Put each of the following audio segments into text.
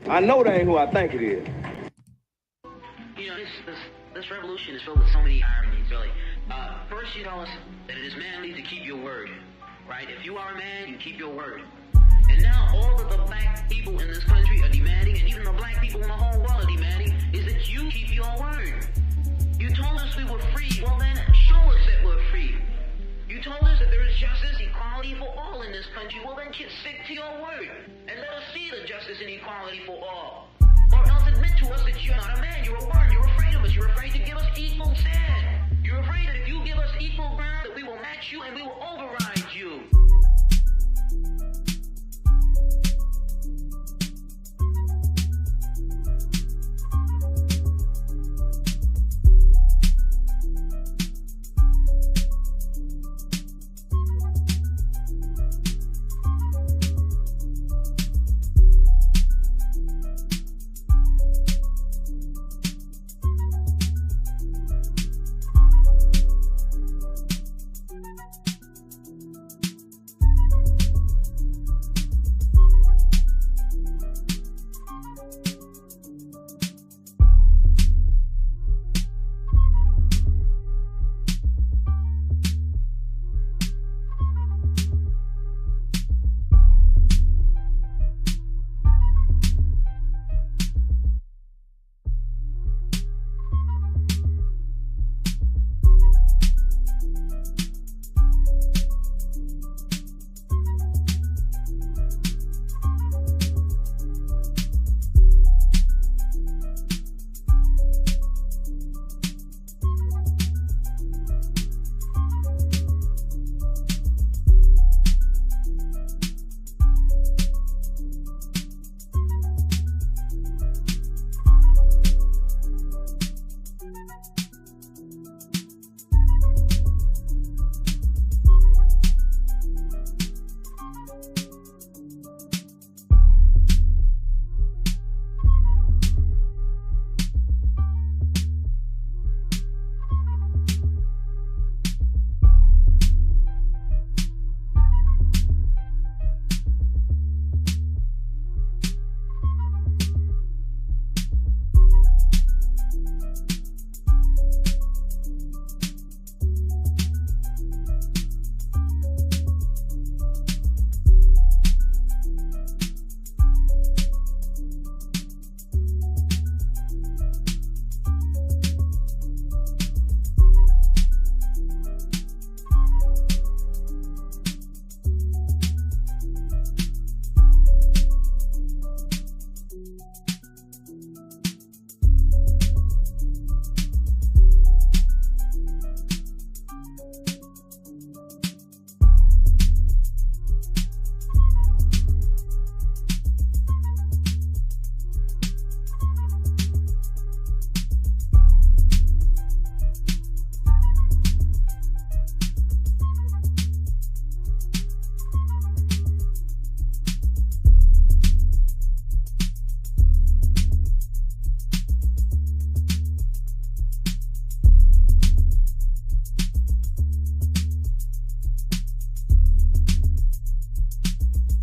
I know that ain't who I think it is. You know, this revolution is filled with so many ironies, really. First, you tell us that it is manly to keep your word, right? If you are a man, you keep your word. And now all of the black people in this country are demanding, and even the black people in the whole world are demanding, is that you keep your word. You told us we were free. Well, then show us that we're free. You told us that there is justice, equality for all in this country. Well, then stick to your word and let us see the justice and equality for all. Or else admit to us that you're not a man, you're a woman, you're afraid of us, you're afraid to give us equal stand. You're afraid that if you give us equal ground, that we will match you and we will override you.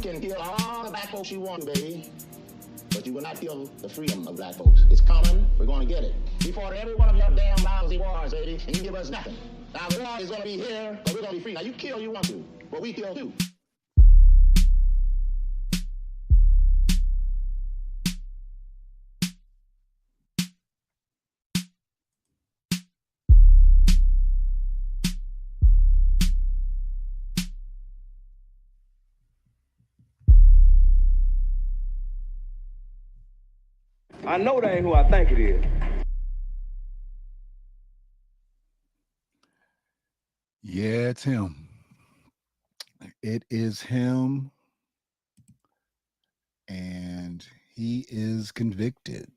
can kill all the black folks you want to, baby, but you will not kill the freedom of black folks. It's coming. We're going to get it. We fought every one of your damn lousy wars, baby, and you give us nothing. Now, the war is going to be here, but we're going to be free. Now, you kill you want to, but we kill too. I know that ain't who I think it is. Yeah, it's him. It is him. And he is convicted.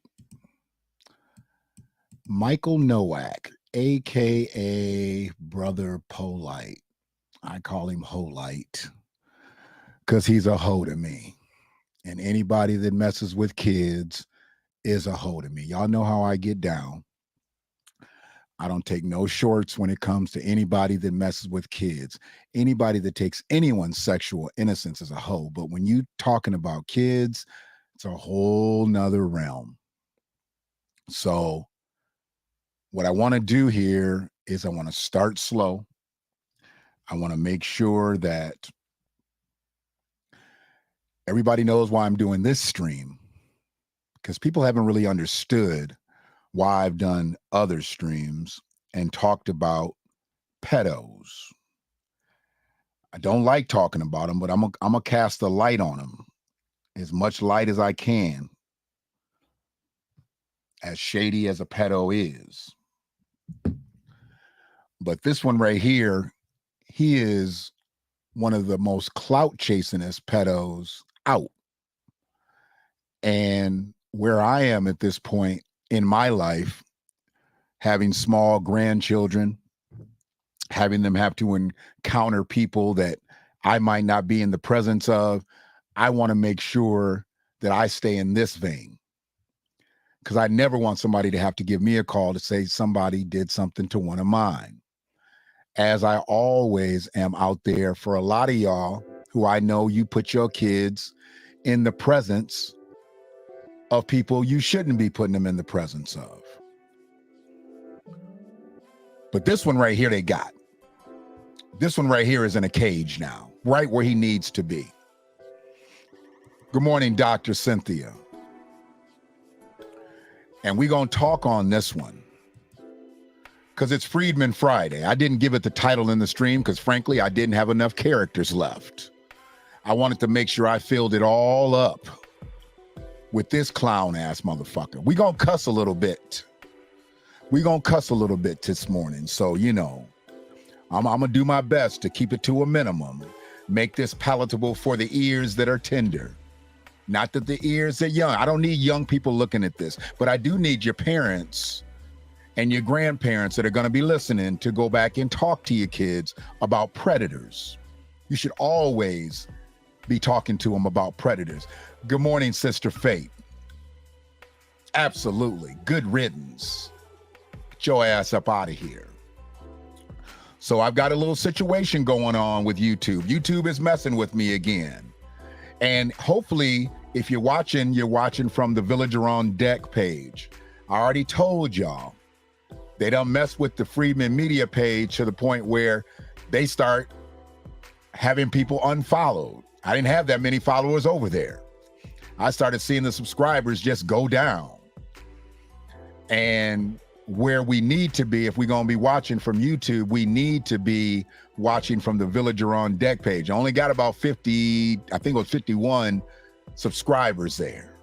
Michael Noak, a.k.a. Brother Polight. I call him Polight because he's a hoe to me. And anybody that messes with kids is a hoe to me. Y'all know how I get down. I don't take no shorts when it comes to anybody that messes with kids. Anybody that takes anyone's sexual innocence is a hoe. But when you talking about kids, It's a whole nother realm. So what I want to do here is I want to start slow. I want to make sure that everybody knows why I'm doing this stream, because people haven't really understood why I've done other streams and talked about pedos. I don't like talking about them, but I'm gonna cast the light on them, as much light as I can, as shady as a pedo is. But this one right here, he is one of the most clout chasingest pedos out. And where I am at this point in my life, having small grandchildren, having them have to encounter people that I might not be in the presence of, I want to make sure that I stay in this vein, because I never want somebody to have to give me a call to say somebody did something to one of mine. As I always am out there for a lot of y'all who I know you put your kids in the presence of people you shouldn't be putting them in the presence of. But this one right here, they got. This one right here is in a cage now, right where he needs to be. Good morning, Dr. Cynthia. And we're going to talk on this one because it's Freedman Friday. I didn't give it the title in the stream because, frankly, I didn't have enough characters left. I wanted to make sure I filled it all up with this clown-ass motherfucker. We're going to cuss a little bit. We're going to cuss a little bit this morning. So, you know, I'm going to do my best to keep it to a minimum. Make this palatable for the ears that are tender. Not that the ears are young. I don't need young people looking at this, but I do need your parents and your grandparents that are going to be listening to go back and talk to your kids about predators. You should always be talking to them about predators. Good morning, Sister Fate. Absolutely. Good riddance. Get your ass up out of here. So I've got a little situation going on with YouTube. YouTube is messing with me again. And hopefully, if you're watching from the Villager on Deck page. I already told y'all, they done mess with the Freedman Media page to the point where they start having people unfollowed. I didn't have that many followers over there. I started seeing the subscribers just go down. And where we need to be, if we're going to be watching from YouTube, we need to be watching from the Villager on Deck page. I only got about 50, I think it was 51 subscribers there.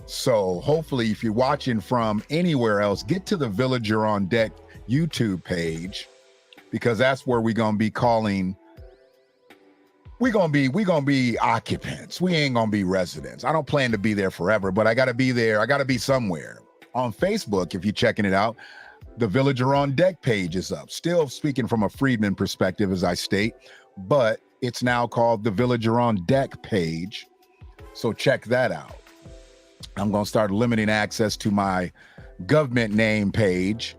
So hopefully if you're watching from anywhere else, get to the Villager on Deck YouTube page, because that's where we're going to be calling, we're going to be occupants. We ain't going to be residents. I don't plan to be there forever, but I got to be there. I got to be somewhere. On Facebook, if you're checking it out, the Villager on Deck page is up. Still speaking from a Freedman perspective, as I state, but it's now called the Villager on Deck page. So check that out. I'm going to start limiting access to my government name page.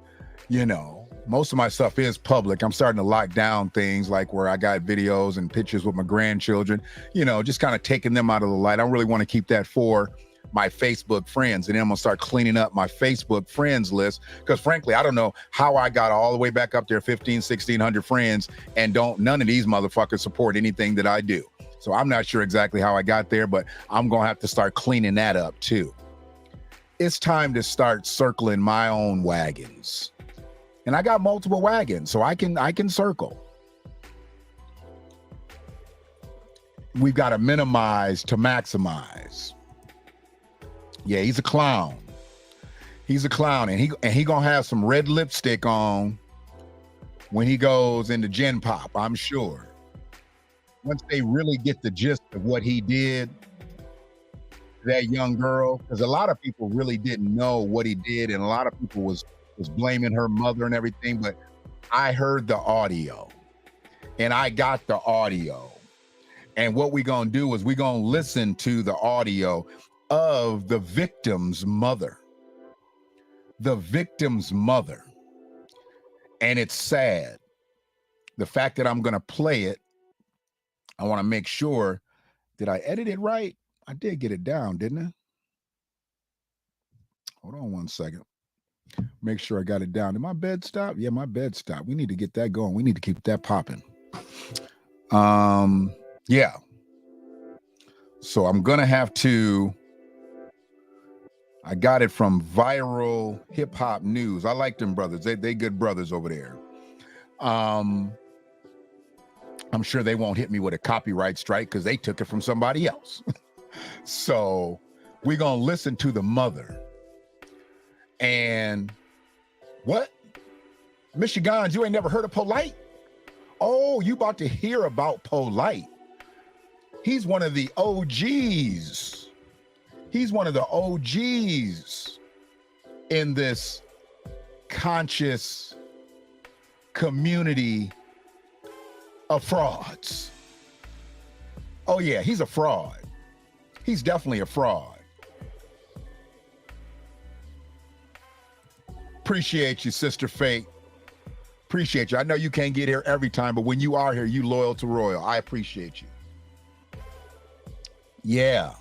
You know, most of my stuff is public. I'm starting to lock down things like where I got videos and pictures with my grandchildren, you know, just kind of taking them out of the light. I don't really want to keep that for my Facebook friends. And then I'm gonna start cleaning up my Facebook friends list, because frankly, I don't know how I got all the way back up there, 1,600 friends, and none of these motherfuckers support anything that I do. So I'm not sure exactly how I got there, but I'm gonna have to start cleaning that up too. It's time to start circling my own wagons. And I got multiple wagons, so I can circle. We've got to minimize to maximize. Yeah, he's a clown. He's a clown, and he gonna have some red lipstick on when he goes into Gen Pop, I'm sure. Once they really get the gist of what he did to that young girl, because a lot of people really didn't know what he did, and a lot of people was blaming her mother and everything, but I heard the audio, and I got the audio. And what we're gonna do is we're gonna listen to the audio of the victim's mother. The victim's mother. And it's sad. The fact that I'm going to play it, I want to make sure, did I edit it right? I did get it down, didn't I? Hold on one second. Make sure I got it down. Did my bed stop? Yeah, my bed stopped. We need to get that going. We need to keep that popping. Yeah. So I'm gonna have to. I got it from Viral Hip Hop News. I like them brothers. They good brothers over there. I'm sure they won't hit me with a copyright strike because they took it from somebody else. So we're gonna listen to the mother. And what? Michigans, you ain't never heard of Polight? Oh, you about to hear about Polight. He's one of the OGs. He's one of the OGs in this conscious community of frauds. Oh yeah, he's a fraud. He's definitely a fraud. Appreciate you, Sister Fate. Appreciate you. I know you can't get here every time, but when you are here, you loyal to Royal. I appreciate you. Yeah.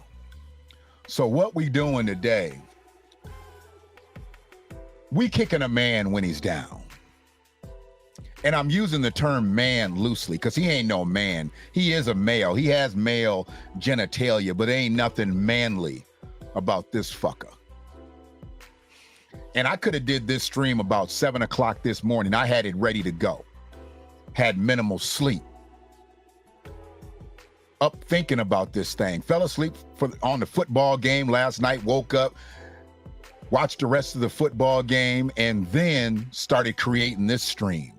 So what we doing today, we kicking a man when he's down. And I'm using the term man loosely because he ain't no man. He is a male. He has male genitalia, but ain't nothing manly about this fucker. And I could have did this stream about 7 o'clock this morning. I had it ready to go. Had minimal sleep. Up thinking about this thing. Fell asleep on the football game last night, woke up, watched the rest of the football game, and then started creating this stream.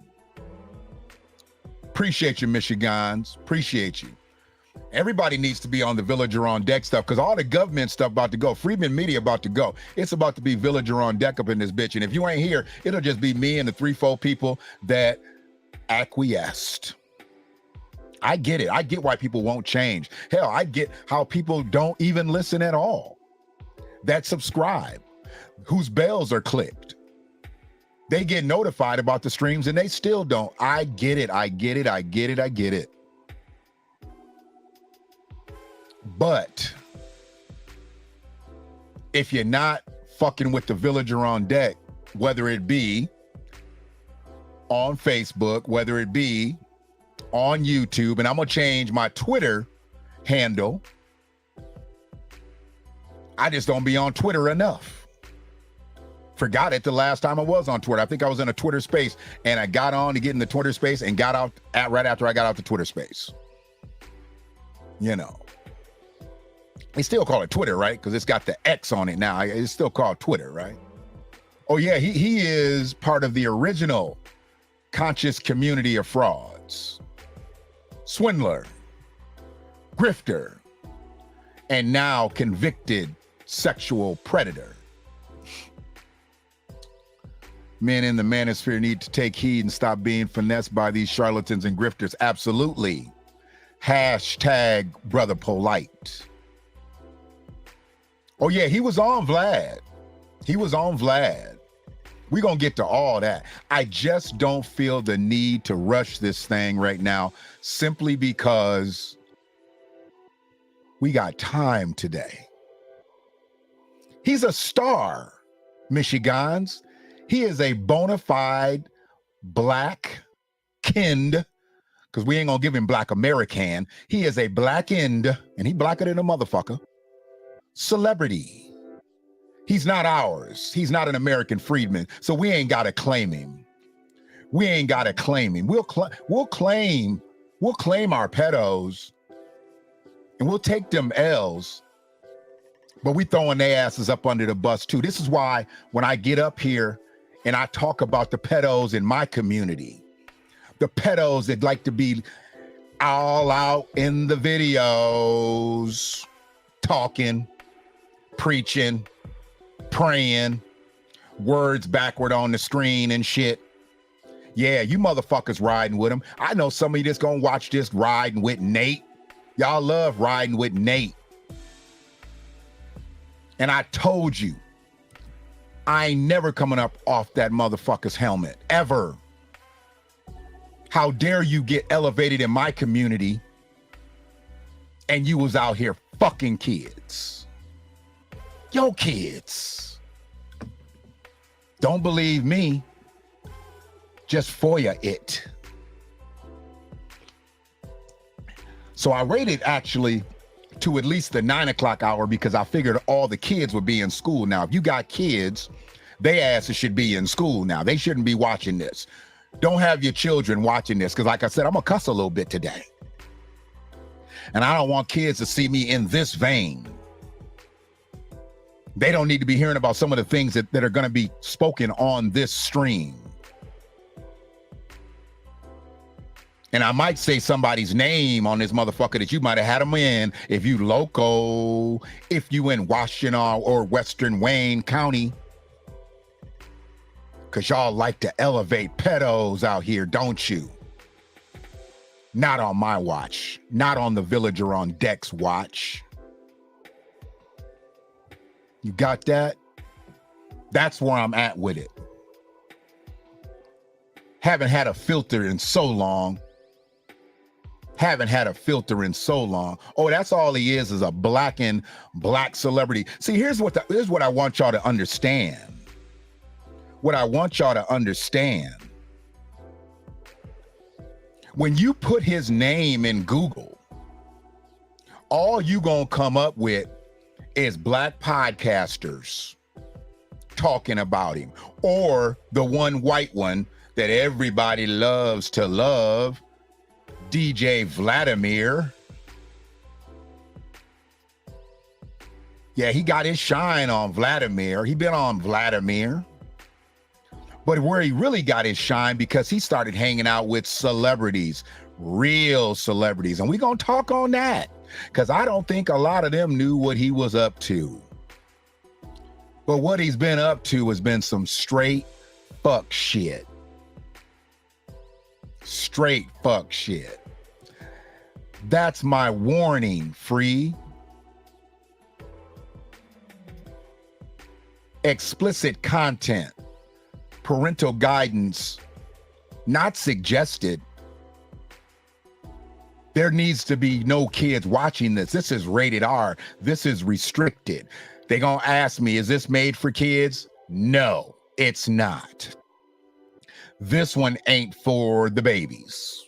Appreciate you, Michigans. Appreciate you. Everybody needs to be on the Villager on Deck stuff because all the government stuff about to go. Freedman Media about to go. It's about to be Villager on Deck up in this bitch. And if you ain't here, it'll just be me and the 3-4 people that acquiesced. I get it. I get why people won't change. Hell, I get how people don't even listen at all. That subscribe, whose bells are clicked. They get notified about the streams and they still don't. I get it. I get it. I get it. I get it. But if you're not fucking with the Villager on Deck, whether it be on Facebook, whether it be on YouTube, and I'm gonna change my Twitter handle. I just don't be on Twitter enough. Forgot it the last time I was on Twitter. I think I was in a Twitter space and I got on to get in the Twitter space and got out right after I got out the Twitter space. You know. They still call it Twitter, right? Because it's got the X on it now. It's still called Twitter, right? Oh yeah, he is part of the original conscious community of frauds. Swindler, grifter, and now convicted sexual predator. Men in the manosphere need to take heed and stop being finessed by these charlatans and grifters. Absolutely. Hashtag Brother Polight. Oh yeah, he was on Vlad. He was on Vlad. We're going to get to all that. I just don't feel the need to rush this thing right now simply because we got time today. He's a star, Michigans. He is a bona fide black-kinned, because we ain't going to give him black American. He is a black-end, and he blacker than a motherfucker, celebrity. He's not ours. He's not an American freedman. So we ain't got to claim him. We ain't got to claim him. We'll claim our pedos and we'll take them L's, but we throwing their asses up under the bus too. This is why when I get up here and I talk about the pedos in my community, the pedos that like to be all out in the videos, talking, preaching, praying, words backward on the screen and shit. Yeah, you motherfuckers riding with him. I know some of you that's gonna watch this riding with Nate. Y'all love riding with Nate. And I told you, I ain't never coming up off that motherfucker's helmet, ever. How dare you get elevated in my community and you was out here fucking kids. Your kids. Don't believe me. Just FOIA it. So I rated actually to at least the 9 o'clock hour because I figured all the kids would be in school. Now, if you got kids, they asses should be in school now. They shouldn't be watching this. Don't have your children watching this because, like I said, I'm going to cuss a little bit today. And I don't want kids to see me in this vein. They don't need to be hearing about some of the things that are going to be spoken on this stream. And I might say somebody's name on this motherfucker that you might have had them in if you loco, if you in Washington or Western Wayne County. Because y'all like to elevate pedos out here, don't you? Not on my watch. Not on the Villager on Deck's watch. You got that? That's where I'm at with it. Haven't had a filter in so long. Haven't had a filter in so long. Oh, that's all he is a black celebrity. See, here's what I want y'all to understand. What I want y'all to understand. When you put his name in Google, all you gonna come up with is black podcasters talking about him, or the one white one that everybody loves to love, DJ Vladimir. Yeah, he got his shine on Vladimir. He been on Vladimir. But where he really got his shine because he started hanging out with celebrities, real celebrities. And we're going to talk on that because I don't think a lot of them knew what he was up to. But what he's been up to has been some straight fuck shit. Straight fuck shit. That's my warning, Free. Explicit content. Parental guidance not suggested. There needs to be no kids watching this. This is rated R. This is restricted. They're gonna ask me, is this made for kids? No, it's not. This one ain't for the babies.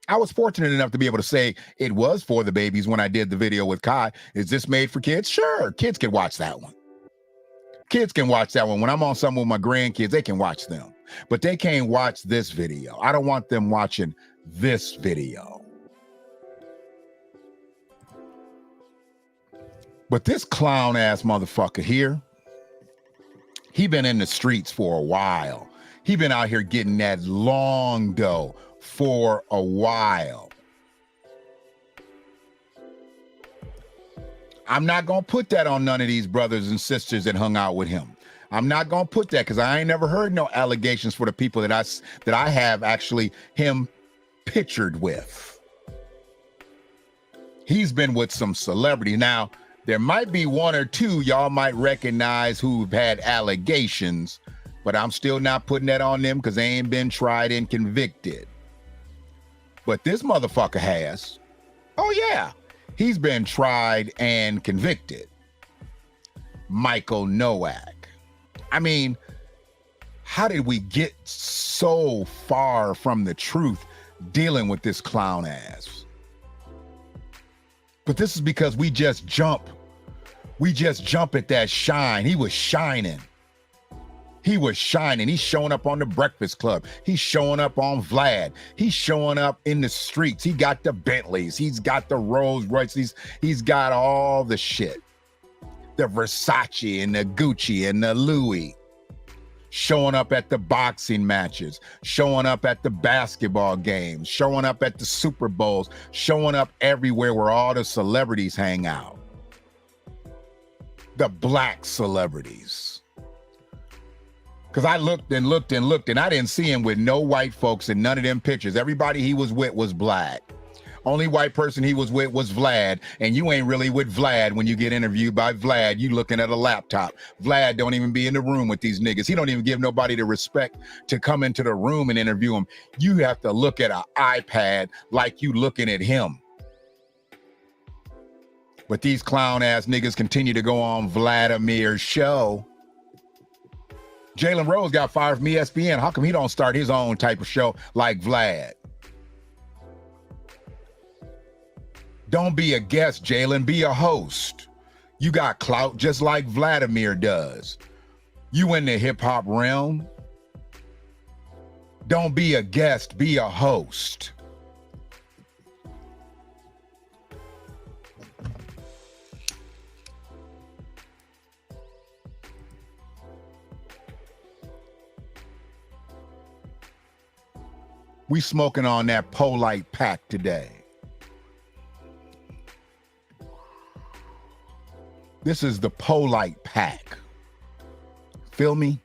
I was fortunate enough to be able to say it was for the babies when I did the video with Kai. Is this made for kids? Sure, kids can watch that one. Kids can watch that one. When I'm on something with my grandkids, they can watch them. But they can't watch this video. I don't want them watching this video. But this clown-ass motherfucker here, he been in the streets for a while. He been out here getting that long dough for a while. I'm not going to put that on none of these brothers and sisters that hung out with him. I'm not going to put that because I ain't never heard no allegations for the people that I have actually him pictured with. He's been with some celebrity. Now, there might be one or two y'all might recognize who've had allegations, but I'm still not putting that on them because they ain't been tried and convicted. But this motherfucker has. Oh, yeah. He's been tried and convicted. Michael Noak. I mean, how did we get so far from the truth dealing with this clown ass? But this is because we just jump at that shine. He was shining. He was shining. He's showing up on the Breakfast Club. He's showing up on Vlad. He's showing up in the streets. He got the Bentleys. He's got the Rolls Royces. He's got all the shit. The Versace and the Gucci and the Louis. Showing up at the boxing matches. Showing up at the basketball games. Showing up at the Super Bowls. Showing up everywhere where all the celebrities hang out. The black celebrities. Because I looked and looked and looked, and I didn't see him with no white folks in none of them pictures. Everybody he was with was black. Only white person he was with was Vlad, and you ain't really with Vlad when you get interviewed by Vlad. You looking at a laptop. Vlad don't even be in the room with these niggas. He don't even give nobody the respect to come into the room and interview him. You have to look at an iPad like you looking at him. But these clown ass niggas continue to go on Vladimir's show. Jalen Rose got fired from ESPN. How come he don't start his own type of show like Vlad? Don't be a guest, Jalen. Be a host. You got clout just like Vladimir does. You in the hip hop realm. Don't be a guest, be a host. We smoking on that Polight pack today. This is the Polight pack. Feel me?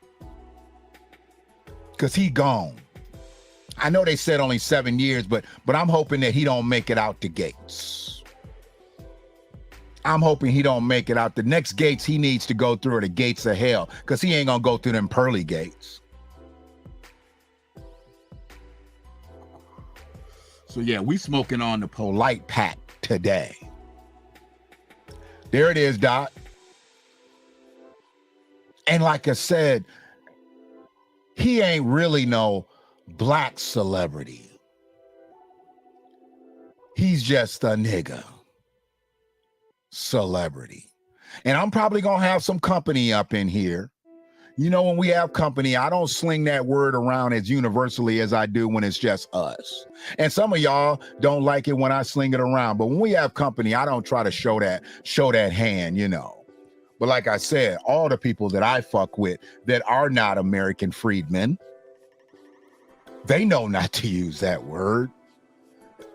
Because he gone. I know they said only 7 years, but I'm hoping that he don't make it out the gates. I'm hoping he don't make it out. The next gates he needs to go through are the gates of hell, because he ain't gonna go through them pearly gates. So yeah, we smoking on the Polight pack today. There it is, Doc. And like I said, he ain't really no black celebrity. He's just a nigga celebrity. And I'm probably gonna have some company up in here. You know, when we have company, I don't sling that word around as universally as I do when it's just us. And some of y'all don't like it when I sling it around. But when we have company, I don't try to show that hand, you know. But like I said, all the people that I fuck with that are not American freedmen, they know not to use that word,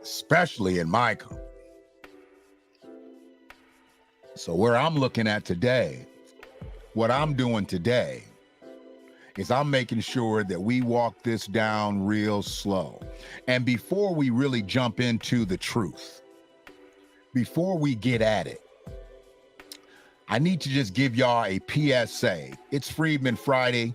especially in my company. So where I'm looking at today, what I'm doing today is I'm making sure that we walk this down real slow. And before we really jump into the truth, before we get at it, I need to just give y'all a PSA. It's Freedman Friday,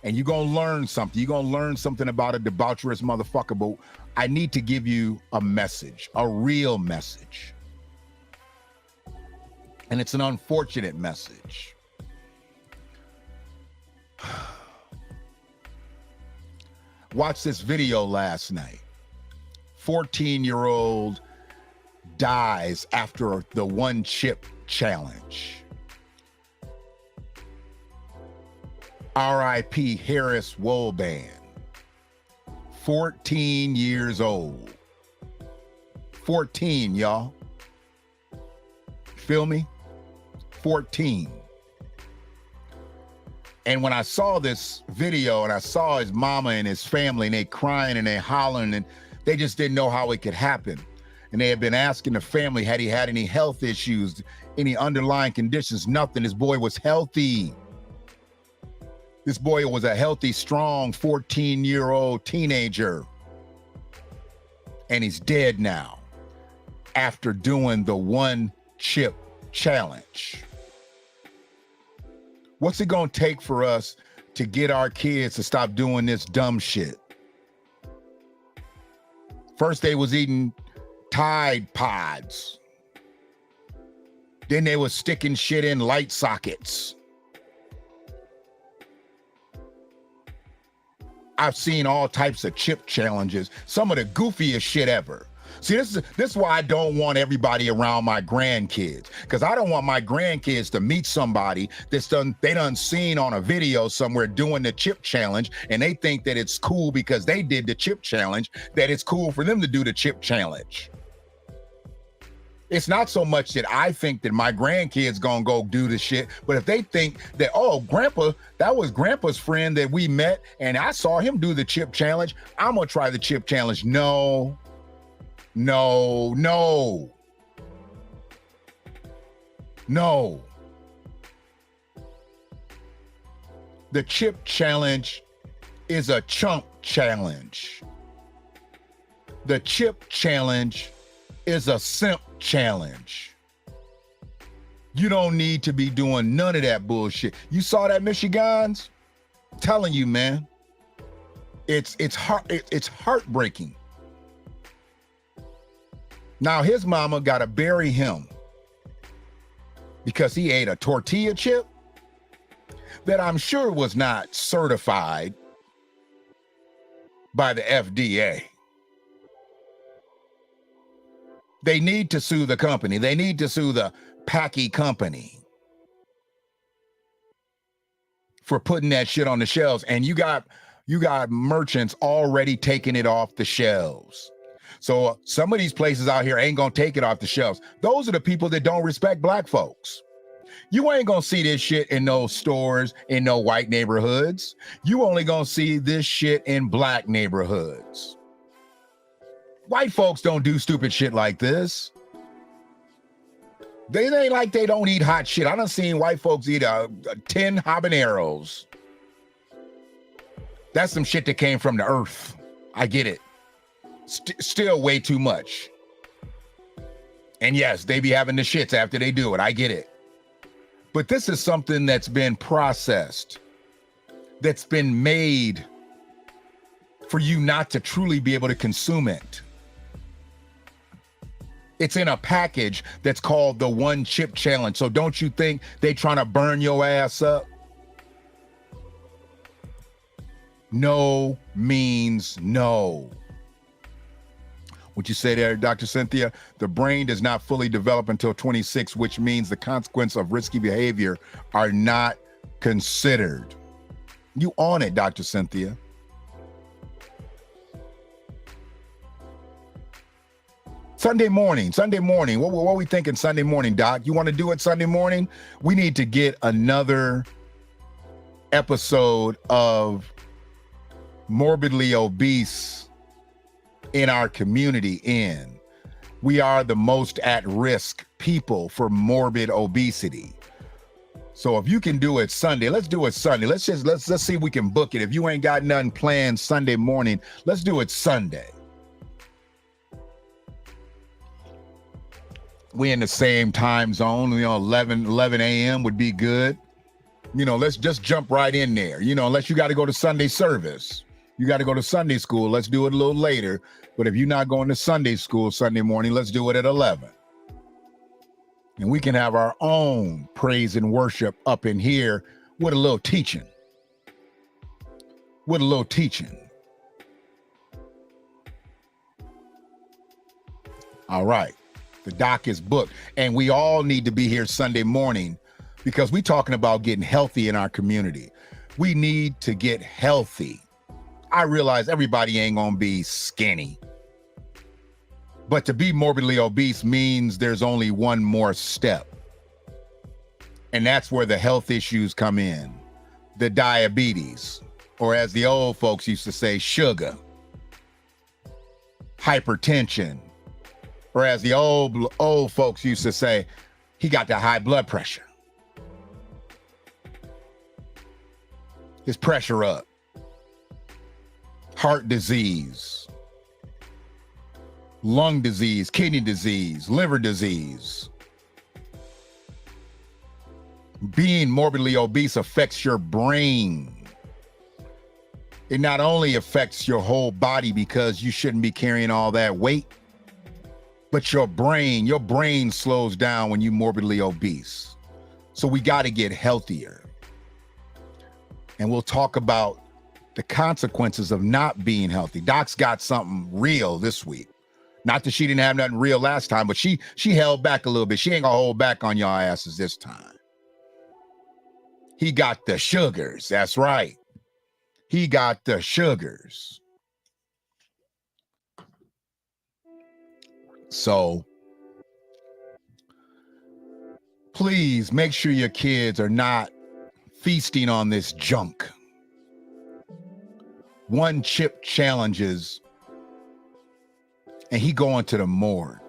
and you're gonna learn something. You're gonna learn something about a debaucherous motherfucker, but I need to give you a message, a real message. And it's an unfortunate message. Watched this video last night. 14-year-old dies after the one chip challenge. R.I.P. Harris Woolban. 14 years old. 14, y'all. Feel me? 14. And when I saw this video and I saw his mama and his family and they crying and they hollering and they just didn't know how it could happen. And they had been asking the family, had he had any health issues, any underlying conditions? Nothing. This boy was healthy. This boy was a healthy, strong 14-year-old teenager. And he's dead now after doing the one chip challenge. What's it gonna take for us to get our kids to stop doing this dumb shit? First they was eating Tide Pods. Then they was sticking shit in light sockets. I've seen all types of chip challenges, some of the goofiest shit ever. See, this is why I don't want everybody around my grandkids, because I don't want my grandkids to meet somebody they done seen on a video somewhere doing the chip challenge, and they think that it's cool because they did the chip challenge, that it's cool for them to do the chip challenge. It's not so much that I think that my grandkids gonna go do the shit, but if they think that, oh, grandpa, that was grandpa's friend that we met and I saw him do the chip challenge, I'm gonna try the chip challenge. No. No. The chip challenge is a chunk challenge. The chip challenge is a simp challenge. You don't need to be doing none of that bullshit. You saw that, Michigans? I'm telling you, man. It's heartbreaking. Now his mama gotta bury him because he ate a tortilla chip that I'm sure was not certified by the FDA. They need to sue the company. They need to sue the Packy company for putting that shit on the shelves. And you got merchants already taking it off the shelves. So some of these places out here ain't gonna take it off the shelves. Those are the people that don't respect black folks. You ain't gonna see this shit in no stores in no white neighborhoods. You only gonna see this shit in black neighborhoods. White folks don't do stupid shit like this. They ain't like they don't eat hot shit. I done seen white folks eat 10 habaneros. That's some shit that came from the earth. I get it. Still way too much. And yes, they be having the shits after they do it. I get it. But this is something that's been processed, that's been made for you not to truly be able to consume it. It's in a package that's called the One Chip Challenge. So don't you think they trying to burn your ass up? No means no. What you say there, Dr. Cynthia? The brain does not fully develop until 26, which means the consequence of risky behavior are not considered. You on it, Dr. Cynthia. Sunday morning. What are we thinking Sunday morning, Doc? You want to do it Sunday morning? We need to get another episode of Morbidly Obese in our community in. We are the most at risk people for morbid obesity. So if you can do it Sunday, let's do it Sunday. Let's see if we can book it. If you ain't got nothing planned Sunday morning, let's do it Sunday. We in the same time zone, 11 a.m. would be good. Let's just jump right in there. Unless you got to go to Sunday service. You got to go to Sunday school. Let's do it a little later. But if you're not going to Sunday school Sunday morning, let's do it at 11. And we can have our own praise and worship up in here with a little teaching. All right. The doc is booked. And we all need to be here Sunday morning because we're talking about getting healthy in our community. We need to get healthy. I realize everybody ain't gonna be skinny. But to be morbidly obese means there's only one more step. And that's where the health issues come in. The diabetes, or as the old folks used to say, sugar, hypertension, or as the old folks used to say, he got the high blood pressure. His pressure up. Heart disease, lung disease, kidney disease, liver disease. Being morbidly obese affects your brain. It not only affects your whole body because you shouldn't be carrying all that weight, but your brain slows down when you're morbidly obese. So we got to get healthier. And we'll talk about the consequences of not being healthy. Doc's got something real this week. Not that she didn't have nothing real last time, but she held back a little bit. She ain't gonna hold back on y'all asses this time. He got the sugars. That's right. He got the sugars. So please make sure your kids are not feasting on this junk. One chip challenges, and he going to the morgue.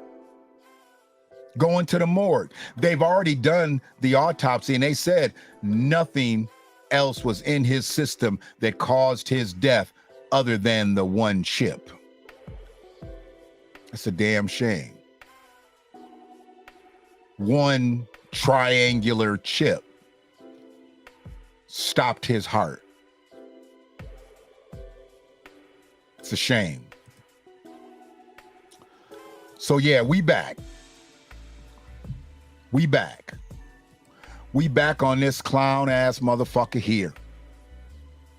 They've already done the autopsy, and they said nothing else was in his system that caused his death other than the one chip. That's a damn shame. One triangular chip stopped his heart. It's a shame. So yeah, we back. We back on this clown ass motherfucker here.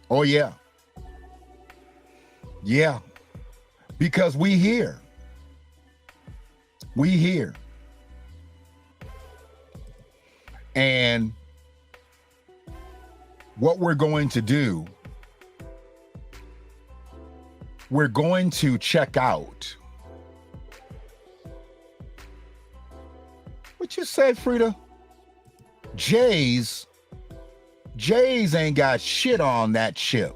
Oh yeah. Yeah. Because we here. We here. And what we're going to do, we're going to check out. What you say, Frida? Jay's ain't got shit on that chip.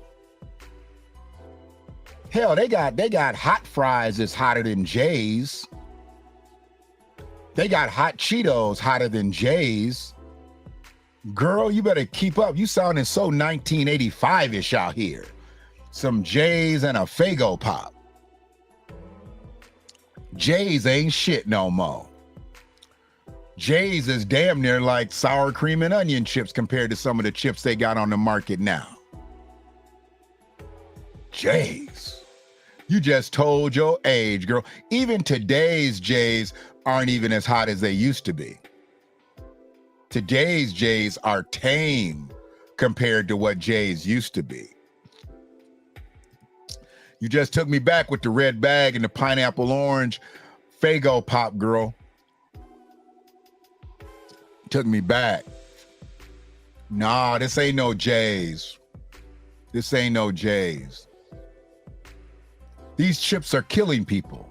Hell, they got hot fries that's hotter than Jay's. They got hot Cheetos hotter than Jay's. Girl, you better keep up. You sounding so 1985-ish out here. Some Jay's and a Faygo Pop. Jay's ain't shit no more. Jay's is damn near like sour cream and onion chips compared to some of the chips they got on the market now. Jay's. You just told your age, girl. Even today's Jay's aren't even as hot as they used to be. Today's Jay's are tame compared to what Jay's used to be. You just took me back with the red bag and the pineapple orange Faygo Pop, girl. Took me back. Nah, this ain't no Jay's. This ain't no Jay's. These chips are killing people.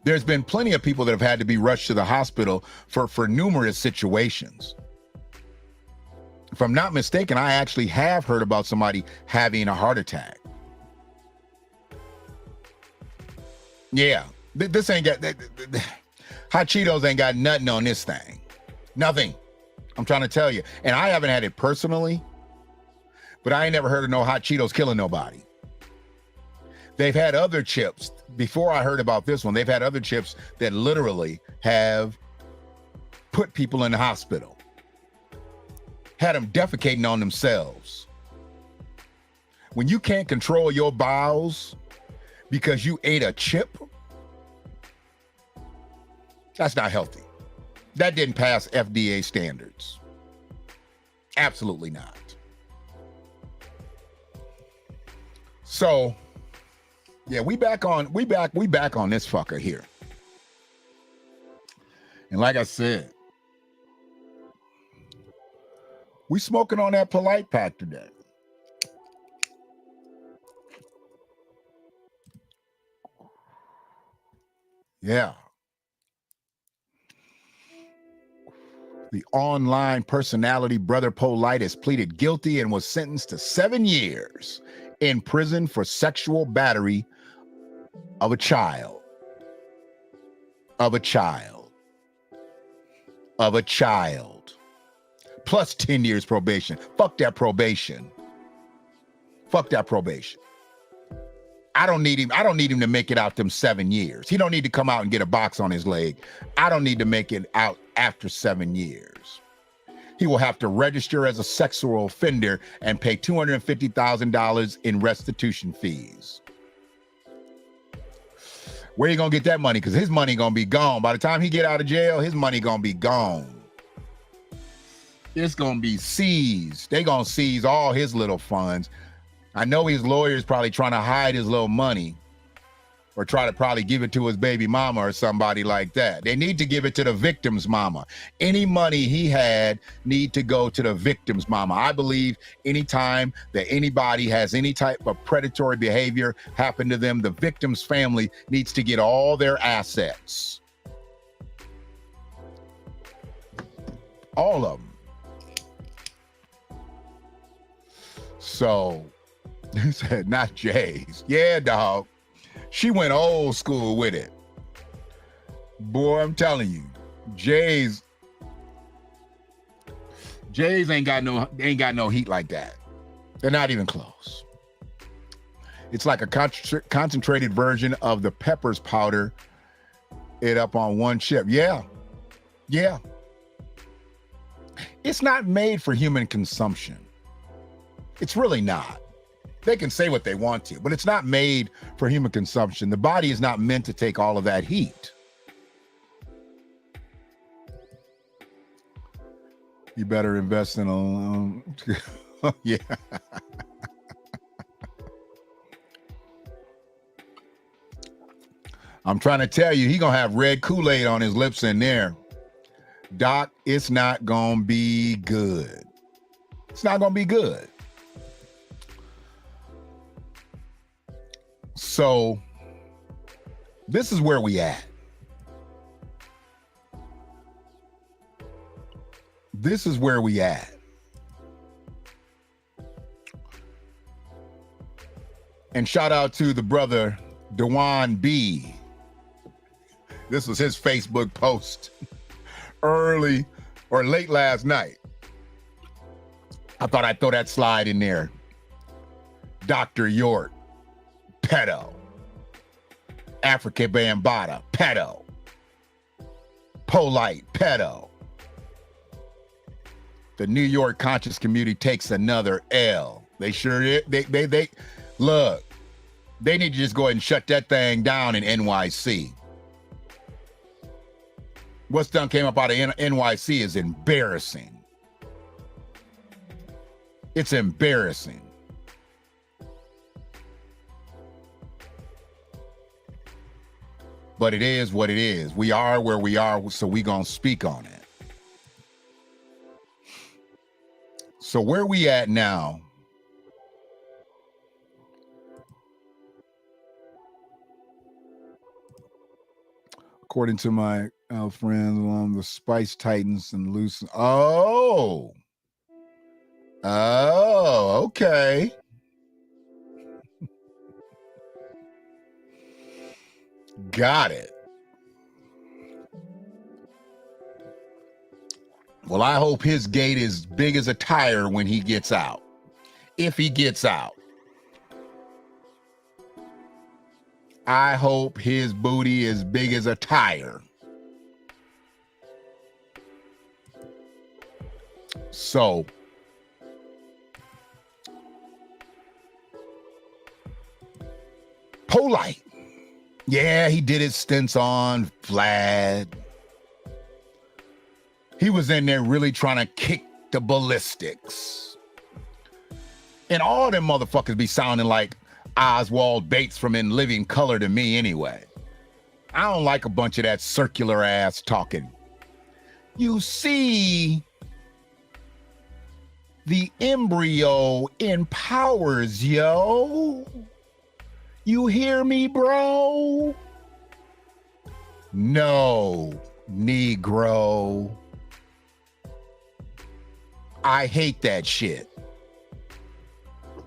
There's been plenty of people that have had to be rushed to the hospital for numerous situations. If I'm not mistaken, I actually have heard about somebody having a heart attack. Yeah, this ain't got, Hot Cheetos ain't got nothing on this thing. Nothing. I'm trying to tell you. And I haven't had it personally, but I ain't never heard of no Hot Cheetos killing nobody. They've had other chips. Before I heard about this one, they've had other chips that literally have put people in the hospital. Had them defecating on themselves. When you can't control your bowels because you ate a chip, that's not healthy. That didn't pass FDA standards. Absolutely not. So, yeah, we back on this fucker here. And like I said, we smoking on that Polight pack today. Yeah. The online personality brother Polight has pleaded guilty and was sentenced to 7 years in prison for sexual battery of a child. Plus 10 years probation. Fuck that probation. I don't need him to make it out them 7 years. He don't need to come out and get a box on his leg. I don't need to make it out after 7 years. He will have to register as a sexual offender and pay $250,000 in restitution fees. Where you gonna get that money? Because his money gonna be gone. By the time he get out of jail, his money gonna be gone. It's gonna be seized. They gonna seize all his little funds. I know his lawyer's probably trying to hide his little money or try to probably give it to his baby mama or somebody like that. They need to give it to the victim's mama. Any money he had need to go to the victim's mama. I believe anytime that anybody has any type of predatory behavior happen to them, the victim's family needs to get all their assets. All of them. So, he said, not Jay's. Yeah, dog. She went old school with it. Boy, I'm telling you, Jay's ain't got no heat like that. They're not even close. It's like a concentrated version of the Peppers powder. It up on one chip. Yeah. It's not made for human consumption. It's really not. They can say what they want to, but it's not made for human consumption. The body is not meant to take all of that heat. You better invest in a yeah. I'm trying to tell you, he gonna have red Kool-Aid on his lips in there. Doc, it's not gonna be good. It's not gonna be good. So this is where we at. This is where we at. And shout out to the brother Dewan B. This was his Facebook post early or late last night. I thought I'd throw that slide in there. Dr. York, pedo. Africa Bambaataa, pedo. Polight, pedo. The New York conscious community takes another L. They sure did. They look, they need to just go ahead and shut that thing down in NYC. What's done came up out of NYC is embarrassing. It's embarrassing. But it is what it is. We are where we are, so we gonna speak on it. So where we at now? According to my friends, the Spice Titans and Loose. Oh, okay. Got it. Well, I hope his gate is big as a tire when he gets out. If he gets out. I hope his booty is big as a tire. So, Polight. Yeah, he did his stints on Vlad. He was in there really trying to kick the ballistics. And all them motherfuckers be sounding like Oswald Bates from In Living Color to me anyway. I don't like a bunch of that circular ass talking. You see, the embryo empowers, yo. You hear me, bro? No, Negro. I hate that shit.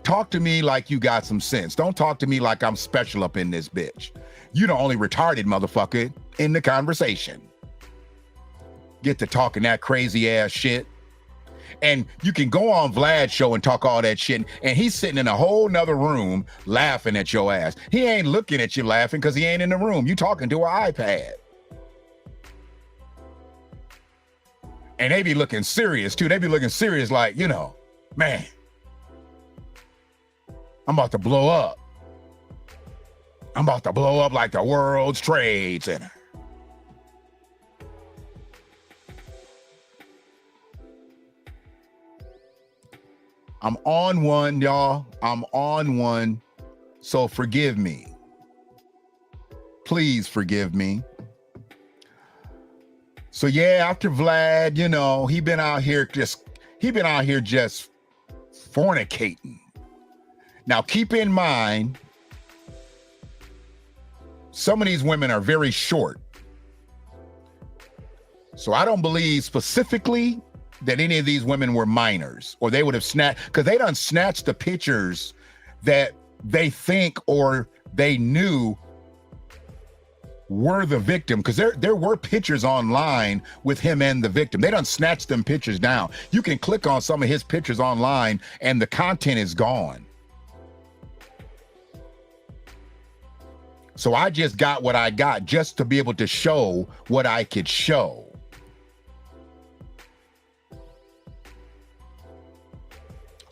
Talk to me like you got some sense. Don't talk to me like I'm special up in this bitch. You the only retarded motherfucker in the conversation. Get to talking that crazy ass shit. And you can go on Vlad's show and talk all that shit, and he's sitting in a whole nother room laughing at your ass. He ain't looking at you laughing because he ain't in the room. You talking to an iPad. And they be looking serious too. They be looking serious like, you know, man, I'm about to blow up. I'm about to blow up like the World Trade Center. I'm on one, y'all. I'm on one. So forgive me. Please forgive me. So yeah, after Vlad, you know, he been out here just fornicating. Now keep in mind, some of these women are very short. So I don't believe specifically that any of these women were minors, or they would have snatched, because they done snatched the pictures that they think or they knew were the victim, because there were pictures online with him and the victim. They done snatched them pictures down. You can click on some of his pictures online and the content is gone. So I just got what I got just to be able to show what I could show.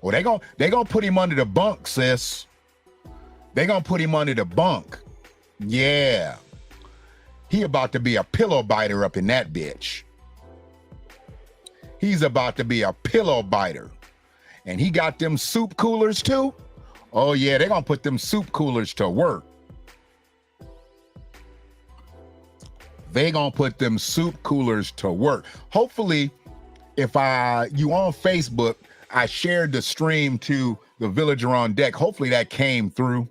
Well, they gonna put him under the bunk, sis. They gonna put him under the bunk. Yeah. He about to be a pillow biter up in that bitch. He's about to be a pillow biter. And he got them soup coolers too. Oh yeah, they're gonna put them soup coolers to work. They gonna put them soup coolers to work. Hopefully, if you on Facebook, I shared the stream to the Villager on Deck. Hopefully that came through.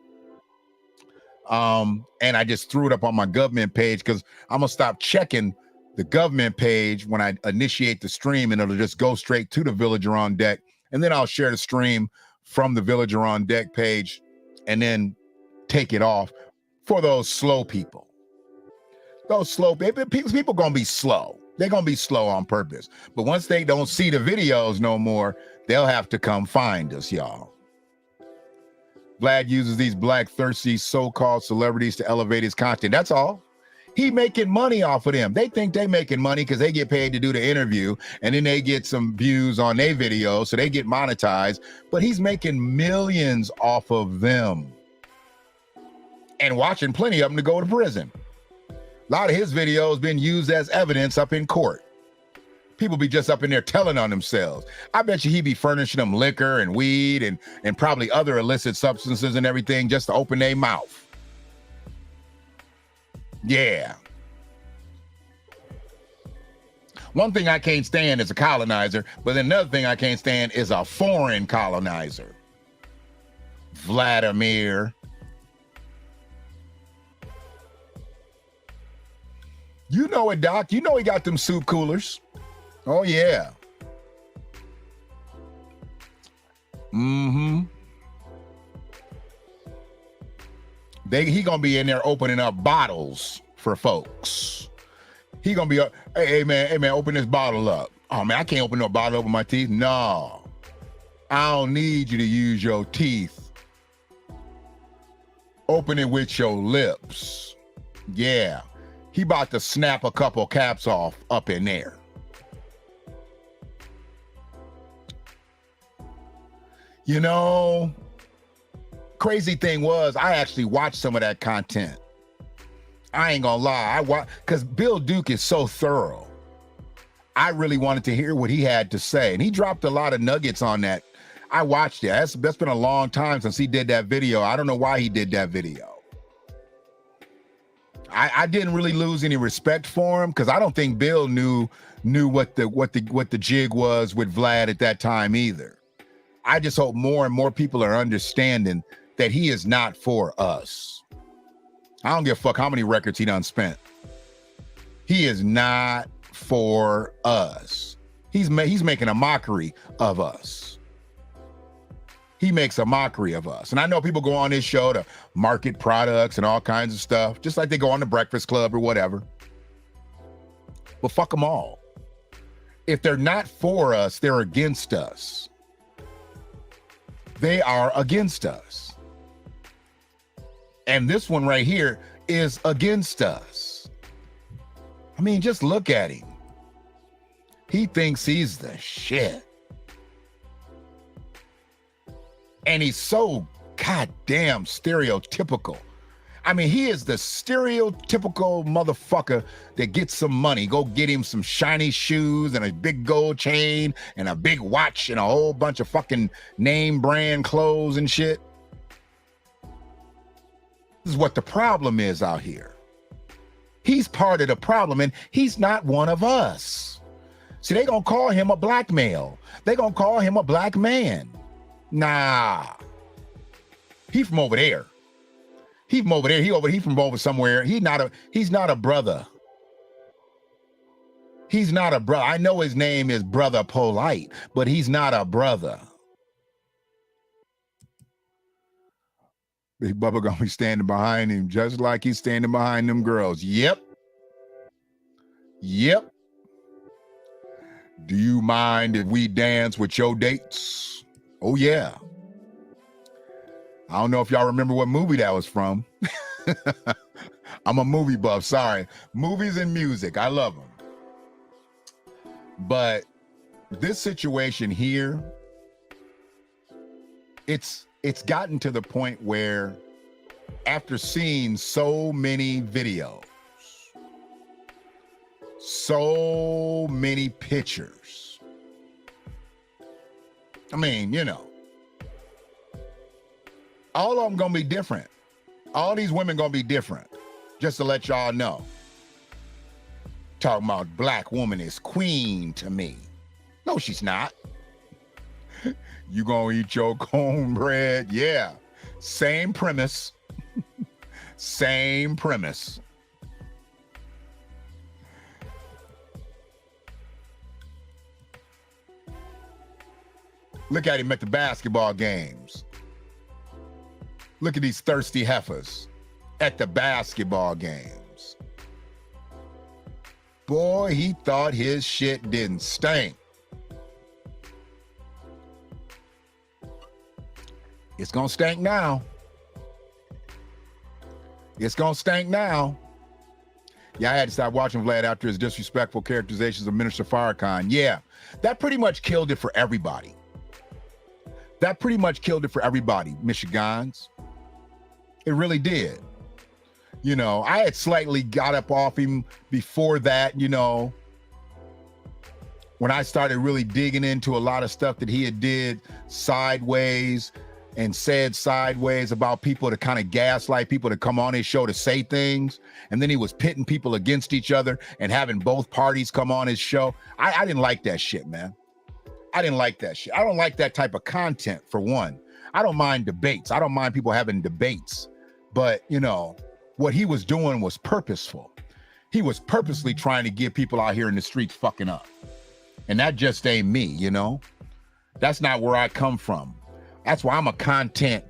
And I just threw it up on my government page because I'm gonna stop checking the government page when I initiate the stream, and it'll just go straight to the Villager on Deck. And then I'll share the stream from the Villager on Deck page and then take it off for those slow people. Those slow people gonna be slow. They're gonna be slow on purpose. But once they don't see the videos no more, they'll have to come find us, y'all. Vlad uses these black thirsty so-called celebrities to elevate his content. That's all. He making money off of them. They think they making money because they get paid to do the interview, and then they get some views on their videos, so they get monetized. But he's making millions off of them and watching plenty of them to go to prison. A lot of his videos been used as evidence up in court. People be just up in there telling on themselves. I bet you he be furnishing them liquor and weed and probably other illicit substances and everything just to open their mouth. Yeah. One thing I can't stand is a colonizer, but then another thing I can't stand is a foreign colonizer. Vladimir. You know it, Doc. You know he got them soup coolers. Oh, yeah. Mm-hmm. He gonna be in there opening up bottles for folks. He gonna be, hey man, open this bottle up. Oh man, I can't open no bottle up with my teeth. No, I don't need you to use your teeth. Open it with your lips. Yeah, he about to snap a couple caps off up in there. You know, crazy thing was, I actually watched some of that content. I ain't gonna lie, because Bill Duke is so thorough. I really wanted to hear what he had to say, and he dropped a lot of nuggets on that. I watched it. That's been a long time since he did that video. I don't know why he did that video. I didn't really lose any respect for him because I don't think Bill knew what the jig was with Vlad at that time either. I just hope more and more people are understanding that he is not for us. I don't give a fuck how many records he done spent. He is not for us. He's making a mockery of us. He makes a mockery of us. And I know people go on this show to market products and all kinds of stuff, just like they go on the Breakfast Club or whatever. But fuck them all. If they're not for us, they're against us. They are against us. And this one right here is against us. I mean, just look at him. He thinks he's the shit. And he's so goddamn stereotypical. I mean, he is the stereotypical motherfucker that gets some money. Go get him some shiny shoes and a big gold chain and a big watch and a whole bunch of fucking name brand clothes and shit. This is what the problem is out here. He's part of the problem and he's not one of us. See, they gonna call him a black male. They gonna call him a black man. Nah. He from over there. He from over there. He from over somewhere. He's not a brother. He's not a brother. I know his name is Brother Polight, but he's not a brother. Big Bubba gonna be standing behind him just like he's standing behind them girls. Yep. Yep. Do you mind if we dance with your dates? Oh, yeah. I don't know if y'all remember what movie that was from. I'm a movie buff, sorry. Movies and music, I love them. But this situation here, it's gotten to the point where after seeing so many videos, so many pictures, I mean, you know, all of them gonna be different. All these women gonna be different. Just to let y'all know. Talking about black woman is queen to me. No, she's not. You gonna eat your cornbread? Yeah. Same premise. Same premise. Look at him at the basketball games. Look at these thirsty heifers at the basketball games. Boy, he thought his shit didn't stink. It's gonna stink now. It's gonna stink now. Yeah, I had to stop watching Vlad after his disrespectful characterizations of Minister Farrakhan. Yeah, that pretty much killed it for everybody. That pretty much killed it for everybody, Michigans. It really did. You know, I had slightly got up off him before that, you know, when I started really digging into a lot of stuff that he had did sideways and said sideways about people to kind of gaslight people to come on his show to say things. And then he was pitting people against each other and having both parties come on his show. I didn't like that shit, man. I didn't like that shit. I don't like that type of content, for one. I don't mind debates. I don't mind people having debates. But, you know, what he was doing was purposeful. He was purposely trying to get people out here in the streets fucking up. And that just ain't me, you know? That's not where I come from. That's why I'm a content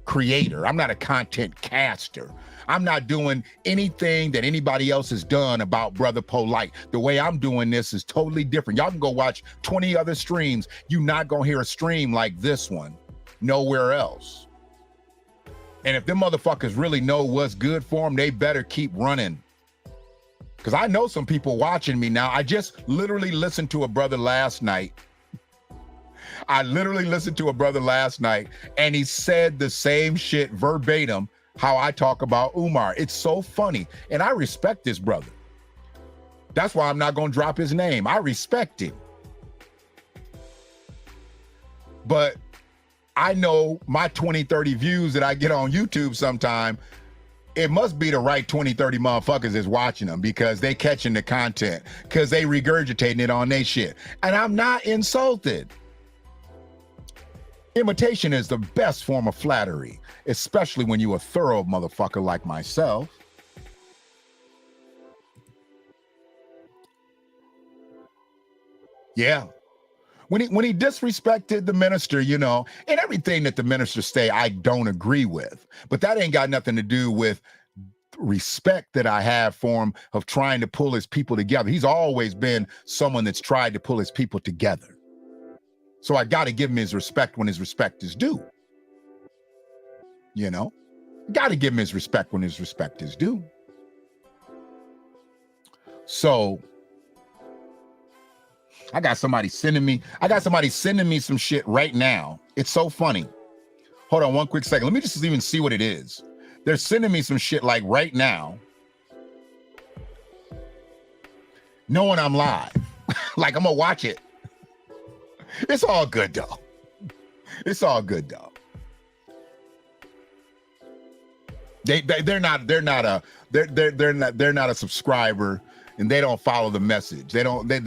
creator. I'm not a content caster. I'm not doing anything that anybody else has done about Brother Polight. The way I'm doing this is totally different. Y'all can go watch 20 other streams. You're not gonna hear a stream like this one nowhere else. And if them motherfuckers really know what's good for them, they better keep running. Because I know some people watching me now. I just literally listened to a brother last night. And he said the same shit verbatim how I talk about Umar. It's so funny. And I respect this brother. That's why I'm not going to drop his name. I respect him. But I know my 20, 30 views that I get on YouTube sometime, it must be the right 20, 30 motherfuckers that's watching them because they catching the content, because they regurgitating it on their shit. And I'm not insulted. Imitation is the best form of flattery, especially when you a thorough motherfucker like myself. Yeah. When he disrespected the minister, you know, and everything that the minister say, I don't agree with. But that ain't got nothing to do with respect that I have for him of trying to pull his people together. He's always been someone that's tried to pull his people together. So I got to give him his respect when his respect is due. You know, got to give him his respect when his respect is due. So I got somebody sending me some shit right now. It's so funny. Hold on one quick second. Let me just even see what it is. They're sending me some shit like right now, knowing I'm live. Like I'm gonna watch it. It's all good though. It's all good though. They're not a subscriber, and they don't follow the message. They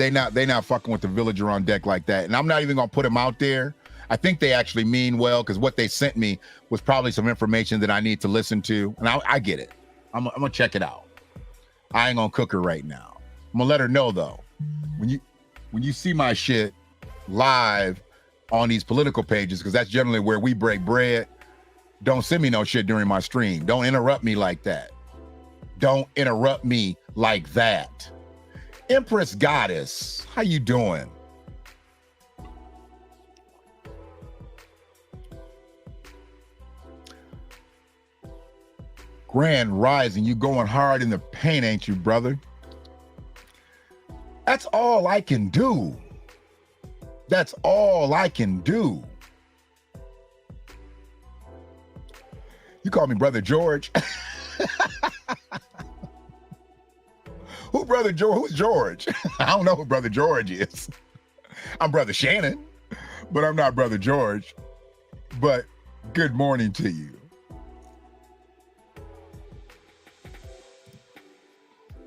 not fucking with the Villager on Deck like that. And I'm not even gonna put them out there. I think they actually mean well, because what they sent me was probably some information that I need to listen to. And I get it. I'm gonna check it out. I ain't gonna cook her right now. I'm gonna let her know though. When you see my shit live on these political pages, because that's generally where we break bread, don't send me no shit during my stream. Don't interrupt me like that. Don't interrupt me like that. Empress Goddess, how you doing? Grand Rising, you going hard in the paint, ain't you, brother? That's all I can do. That's all I can do. You call me Brother George. Who Brother George? Who's George? I don't know who Brother George is. I'm Brother Shannon. but I'm not Brother George. But good morning to you.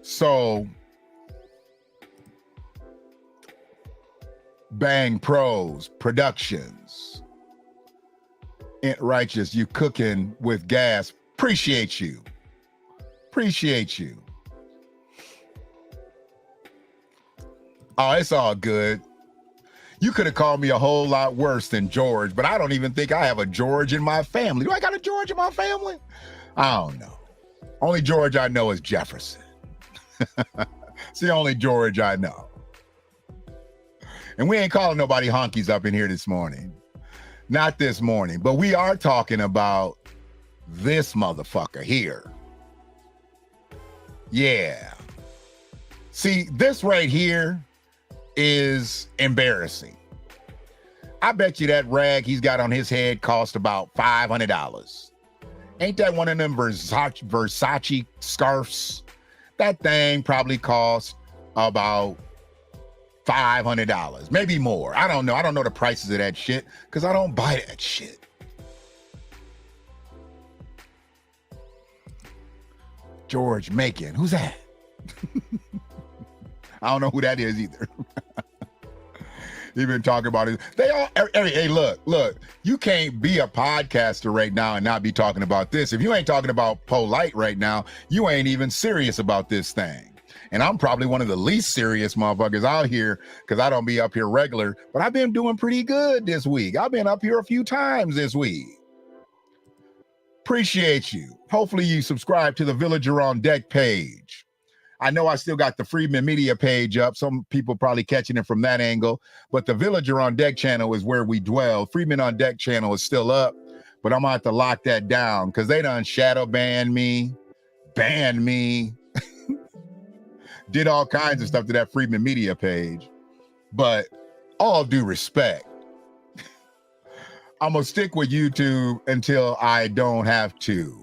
So, Bang Pros Productions. Int Righteous, you cooking with gas. Appreciate you. Appreciate you. Oh, it's all good. You could have called me a whole lot worse than George, but I don't even think I have a George in my family. Do I got a George in my family? I don't know. Only George I know is Jefferson. It's the only George I know. And we ain't calling nobody honkies up in here this morning. Not this morning, but we are talking about this motherfucker here. Yeah. See, this right here is embarrassing. I bet you that rag he's got on his head cost about $500. Ain't that one of them Versace scarves? That thing probably cost about $500, maybe more. I don't know. I don't know the prices of that shit because I don't buy that shit. George Macon, who's that? I don't know who that is either. You've been talking about it. They all, hey, look, you can't be a podcaster right now and not be talking about this. If you ain't talking about Polight right now, you ain't even serious about this thing. And I'm probably one of the least serious motherfuckers out here because I don't be up here regular, but I've been doing pretty good this week. I've been up here a few times this week. Appreciate you. Hopefully you subscribe to the Villager on Deck page. I know I still got the Freedman Media page up. Some people probably catching it from that angle, but the Villager on Deck channel is where we dwell. Freedman on Deck channel is still up, but I'm gonna have to lock that down because they done shadow banned me, did all kinds of stuff to that Freedman Media page. But all due respect, I'm gonna stick with YouTube until I don't have to.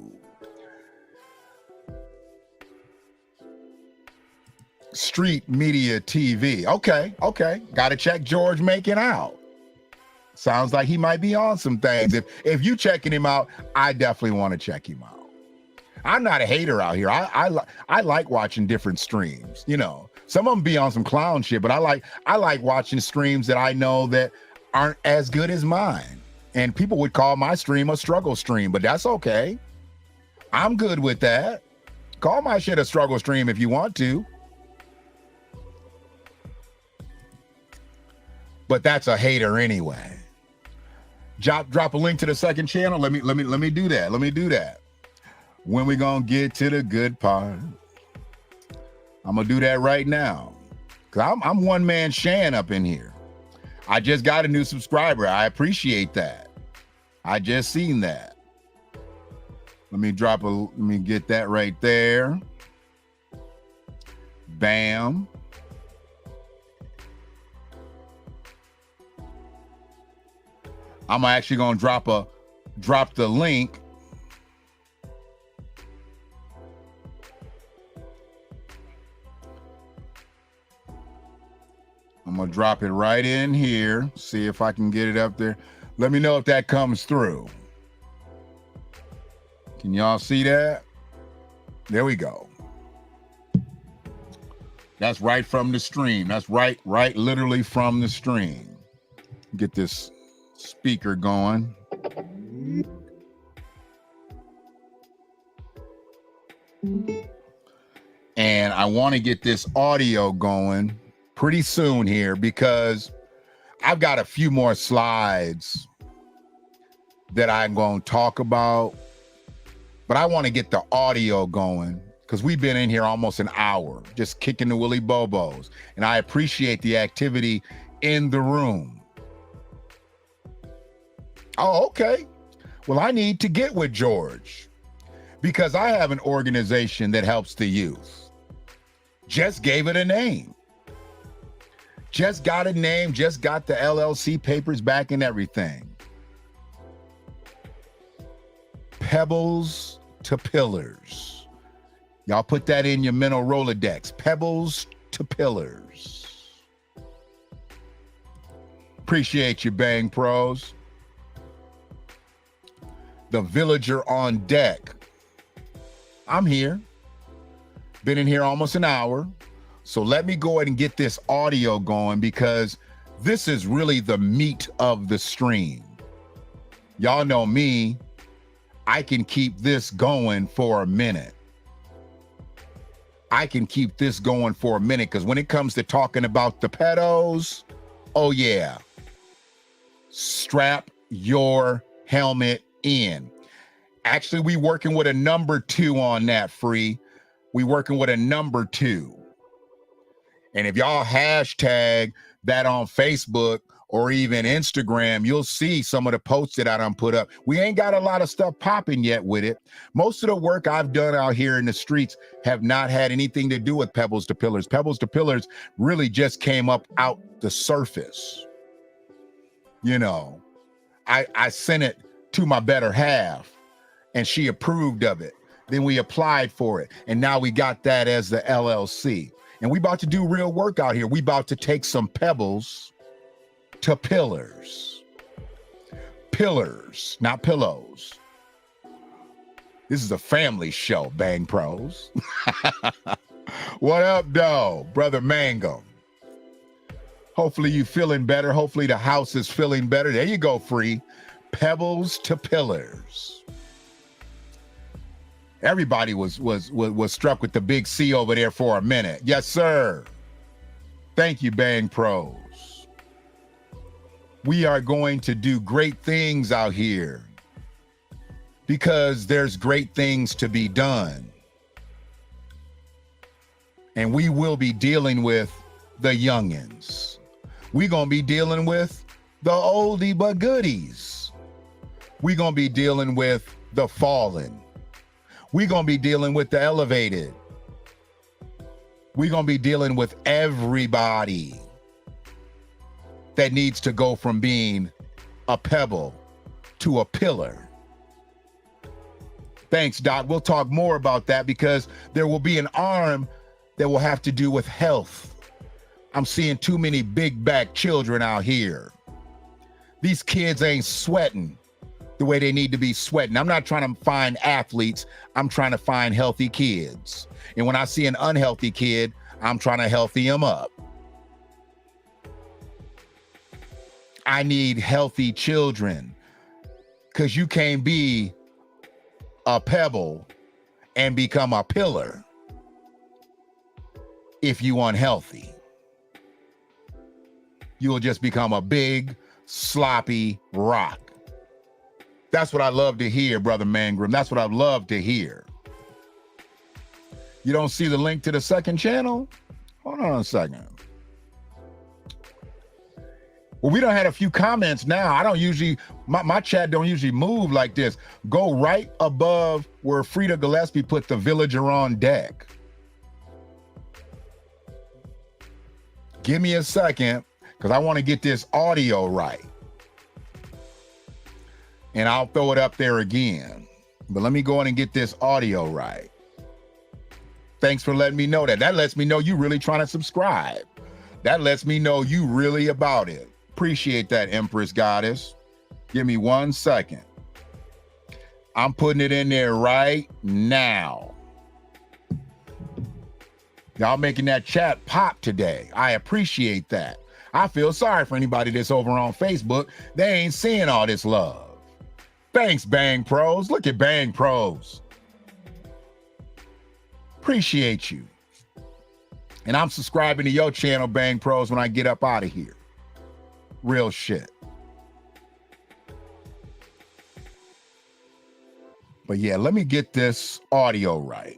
Street Media TV. Okay. Gotta check George Macon out. Sounds like he might be on some things. If you checking him out, I definitely want to check him out. I'm not a hater out here. I like watching different streams. You know, some of them be on some clown shit, but I like watching streams that I know that aren't as good as mine. And people would call my stream a struggle stream, but that's okay. I'm good with that. Call my shit a struggle stream if you want to. But that's a hater anyway. Drop a link to the second channel. Let me do that. When we gonna get to the good part? I'm gonna do that right now. Cause I'm one man Shan up in here. I just got a new subscriber. I appreciate that. I just seen that. Let me get that right there. Bam. I'm actually gonna drop the link. I'm gonna drop it right in here. See if I can get it up there. Let me know if that comes through. Can y'all see that? There we go. That's right from the stream. That's right literally from the stream. Get this speaker going. And I want to get this audio going pretty soon here because I've got a few more slides that I'm going to talk about, but I want to get the audio going because we've been in here almost an hour just kicking the Willy Bobos, and I appreciate the activity in the room. Oh, okay. Well, I need to get with George because I have an organization that helps the youth. Just gave it a name. Just got a name, just got the LLC papers back and everything. Pebbles to Pillars. Y'all put that in your mental Rolodex. Pebbles to Pillars. Appreciate you, Bang Pros. The Villager on Deck. I'm here. Been in here almost an hour. So let me go ahead and get this audio going because this is really the meat of the stream. Y'all know me. I can keep this going for a minute. I can keep this going for a minute because when it comes to talking about the pedos, oh yeah, strap your helmet in. Actually, we working with a number 2 on that, Free. We working with a number 2. And if y'all hashtag that on Facebook or even Instagram, you'll see some of the posts that I done put up. We ain't got a lot of stuff popping yet with it. Most of the work I've done out here in the streets have not had anything to do with Pebbles to Pillars. Pebbles to Pillars really just came up out the surface. You know, I sent it to my better half and she approved of it. Then we applied for it. And now we got that as the LLC. And we about to do real work out here. We about to take some pebbles to pillars. Pillars, not pillows. This is a family show, Bang Pros. What up, though, Brother Mangum? Hopefully you feeling better. Hopefully the house is feeling better. There you go, Free. Pebbles to pillars. Everybody was struck with the big C over there for a minute. Yes, sir. Thank you, Bang Pros. We are going to do great things out here because there's great things to be done. And we will be dealing with the youngins. We're going to be dealing with the oldie but goodies. We're going to be dealing with the fallen. We're going to be dealing with the elevated. We're going to be dealing with everybody that needs to go from being a pebble to a pillar. Thanks, Doc. We'll talk more about that because there will be an arm that will have to do with health. I'm seeing too many big back children out here. These kids ain't sweating the way they need to be sweating. I'm not trying to find athletes. I'm trying to find healthy kids. And when I see an unhealthy kid, I'm trying to healthy them up. I need healthy children because you can't be a pebble and become a pillar if you unhealthy. You will just become a big, sloppy rock. That's what I love to hear, Brother Mangrum. That's what I love to hear. You don't see the link to the second channel? Hold on a second. Well, we done had a few comments now. I don't usually, my chat don't usually move like this. Go right above where Frida Gillespie put the Villager on Deck. Give me a second, because I want to get this audio right. And I'll throw it up there again. But let me go in and get this audio right. Thanks for letting me know that. That lets me know you really trying to subscribe. That lets me know you really about it. Appreciate that, Empress Goddess. Give me 1 second. I'm putting it in there right now. Y'all making that chat pop today. I appreciate that. I feel sorry for anybody that's over on Facebook. They ain't seeing all this love. Thanks, Bang Pros. Look at Bang Pros. Appreciate you. And I'm subscribing to your channel, Bang Pros, when I get up out of here. Real shit. But yeah, let me get this audio right.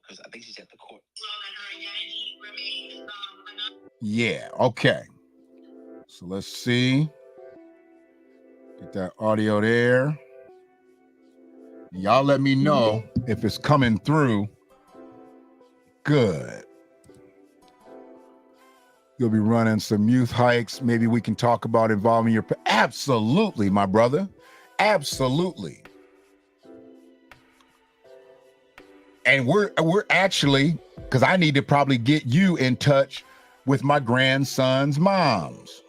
Because I think she's at the court. Yeah, okay. So let's see. Get that audio there. Y'all let me know if it's coming through. Good. You'll be running some youth hikes. Maybe we can talk about involving your... Absolutely, my brother. Absolutely. And we're actually, because I need to probably get you in touch with my grandson's moms.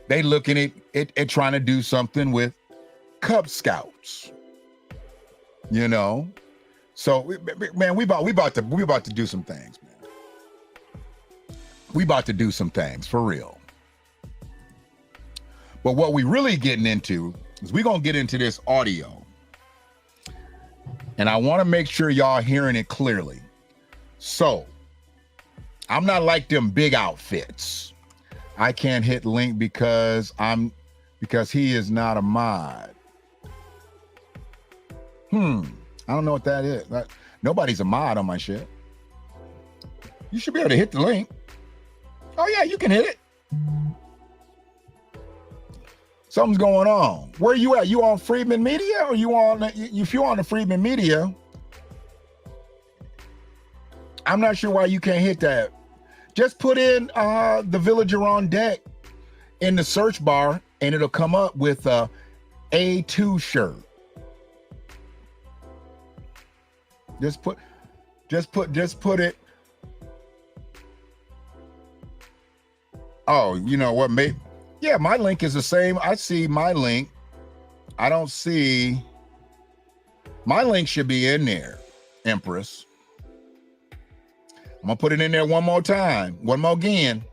They looking at trying to do something with Cub Scouts. You know? So man, we about to do some things, man. We about to do some things for real. But what we really getting into is we're gonna get into this audio. And I want to make sure y'all hearing it clearly. So I'm not like them big outfits. I can't hit link because he is not a mod. I don't know what that is. Nobody's a mod on my shit. You should be able to hit the link. Oh yeah, you can hit it. Something's going on. Where you at? You on Freedman Media or you on? If you're on the Freedman Media, I'm not sure why you can't hit that. Just put in the Villager on Deck in the search bar, and it'll come up with a A2 shirt. Just put it. Oh, you know what? Maybe. Yeah, my link is the same. I see my link. I don't see. My link should be in there, Empress. I'm going to put it in there one more time. One more again.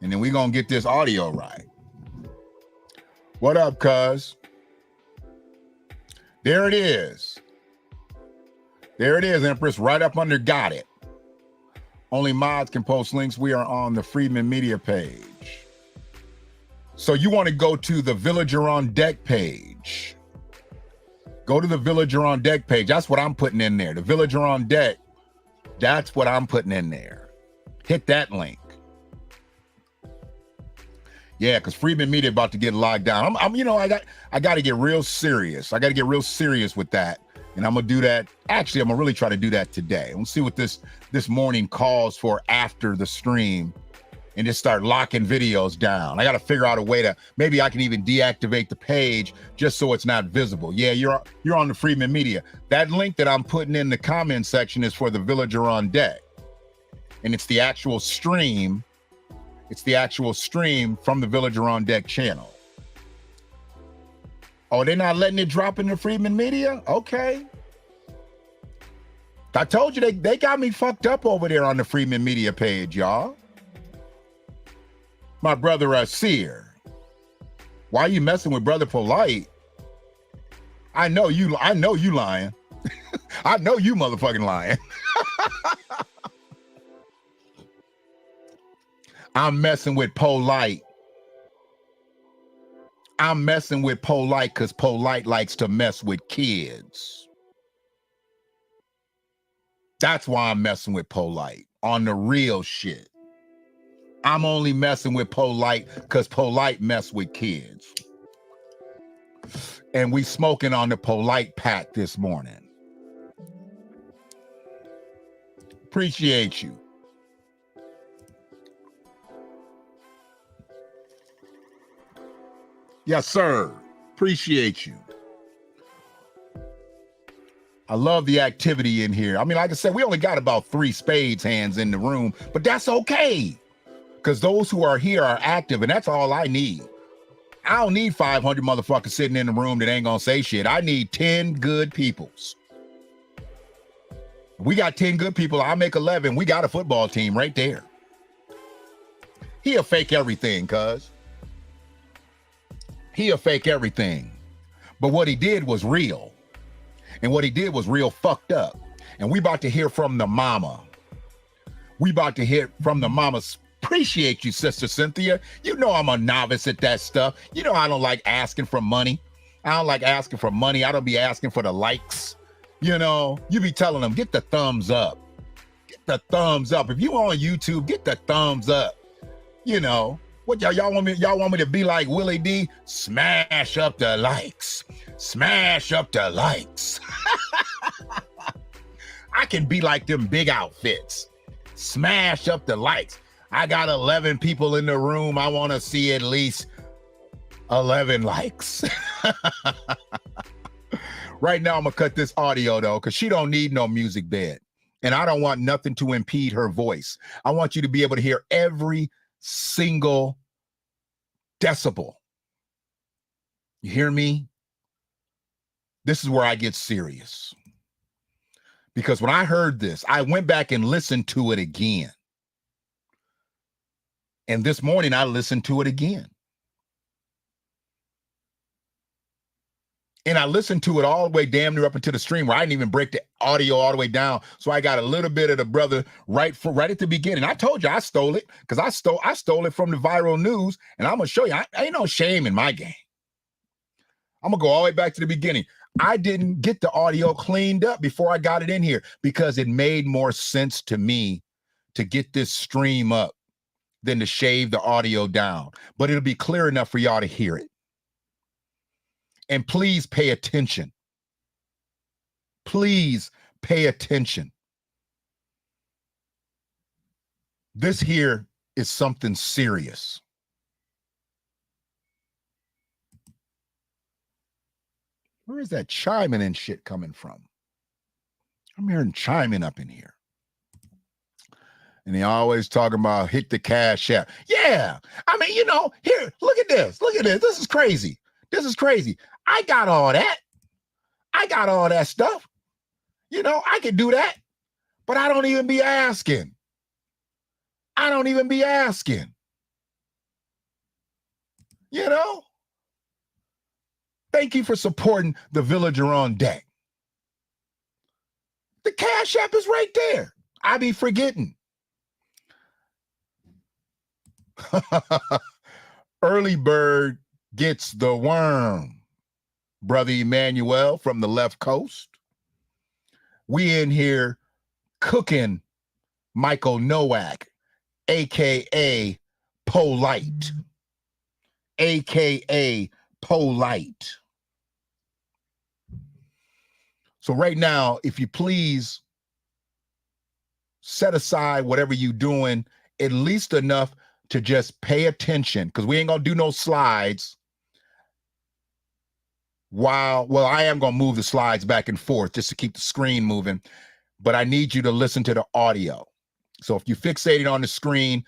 And then we're going to get this audio right. What up, cuz? There it is. There it is, Empress. Right up under got it. Only mods can post links. We are on the Freedman Media page. So you want to go to the Villager on Deck page. Go to the Villager on Deck page. That's what I'm putting in there. The Villager on Deck. That's what I'm putting in there. Hit that link. Yeah, because Freedman Media about to get locked down. I got to get real serious. I got to get real serious with that. And I'm going to do that. Actually, I'm going to really try to do that today. Let's see what this morning calls for after the stream and just start locking videos down. I got to figure out a way to, maybe I can even deactivate the page just so it's not visible. Yeah, you're on the Freedman Media. That link that I'm putting in the comment section is for the Villager on Deck. And it's the actual stream. It's the actual stream from the Villager on Deck channel. Oh, they're not letting it drop in the Freedman Media? Okay. I told you they got me fucked up over there on the Freedman Media page, y'all. My brother Seer. Why are you messing with brother Polight? I know you lying. I know you motherfucking lying. I'm messing with Polight. I'm messing with Polight because Polight likes to mess with kids. That's why I'm messing with Polight on the real shit. I'm only messing with Polight because Polight mess with kids. And we smoking on the Polight pack this morning. Appreciate you. Yes, sir. Appreciate you. I love the activity in here. I mean, like I said, we only got about 3 spades hands in the room, but that's okay. Because those who are here are active, and that's all I need. I don't need 500 motherfuckers sitting in the room that ain't gonna say shit. I need 10 good peoples. We got 10 good people. I make 11. We got a football team right there. He'll fake everything, cuz. He'll fake everything. But what he did was real. And what he did was real fucked up. And we about to hear from the mama. We about to hear from the mamas. Appreciate you, Sister Cynthia. You know I'm a novice at that stuff. You know I don't like asking for money. I don't like asking for money. I don't be asking for the likes. You know, you be telling them, get the thumbs up. Get the thumbs up. If you on YouTube, get the thumbs up. You know, what y'all want me to be like Willie D? Smash up the likes. Smash up the likes. I can be like them big outfits. Smash up the likes. I got 11 people in the room. I want to see at least 11 likes. Right now, I'm going to cut this audio, though, because she don't need no music bed. And I don't want nothing to impede her voice. I want you to be able to hear every single decibel. You hear me? This is where I get serious. Because when I heard this, I went back and listened to it again. And this morning, I listened to it again. And I listened to it all the way damn near up into the stream where I didn't even break the audio all the way down. So I got a little bit of the brother right at the beginning. I told you I stole it because I stole it from the viral news. And I'm going to show you, I ain't no shame in my game. I'm going to go all the way back to the beginning. I didn't get the audio cleaned up before I got it in here because it made more sense to me to get this stream up than to shave the audio down. But it'll be clear enough for y'all to hear it. And please pay attention. Please pay attention. This here is something serious. Where is that chiming and shit coming from? I'm hearing chiming up in here. And they always talking about hit the cash app. Yeah. I mean, you know, here, look at this. Look at this. This is crazy. This is crazy. I got all that. I got all that stuff. You know, I could do that, but I don't even be asking. I don't even be asking. You know? Thank you for supporting the Villager on Deck. The Cash App is right there. I be forgetting. Early bird gets the worm. Brother Emmanuel from the left coast. We in here cooking Michael Noak, a.k.a. Polight. A.k.a. Polight. So right now, if you please set aside whatever you're doing, at least enough to just pay attention, because we ain't gonna do no slides. Well, I am going to move the slides back and forth just to keep the screen moving, but I need you to listen to the audio. So if you fixated on the screen,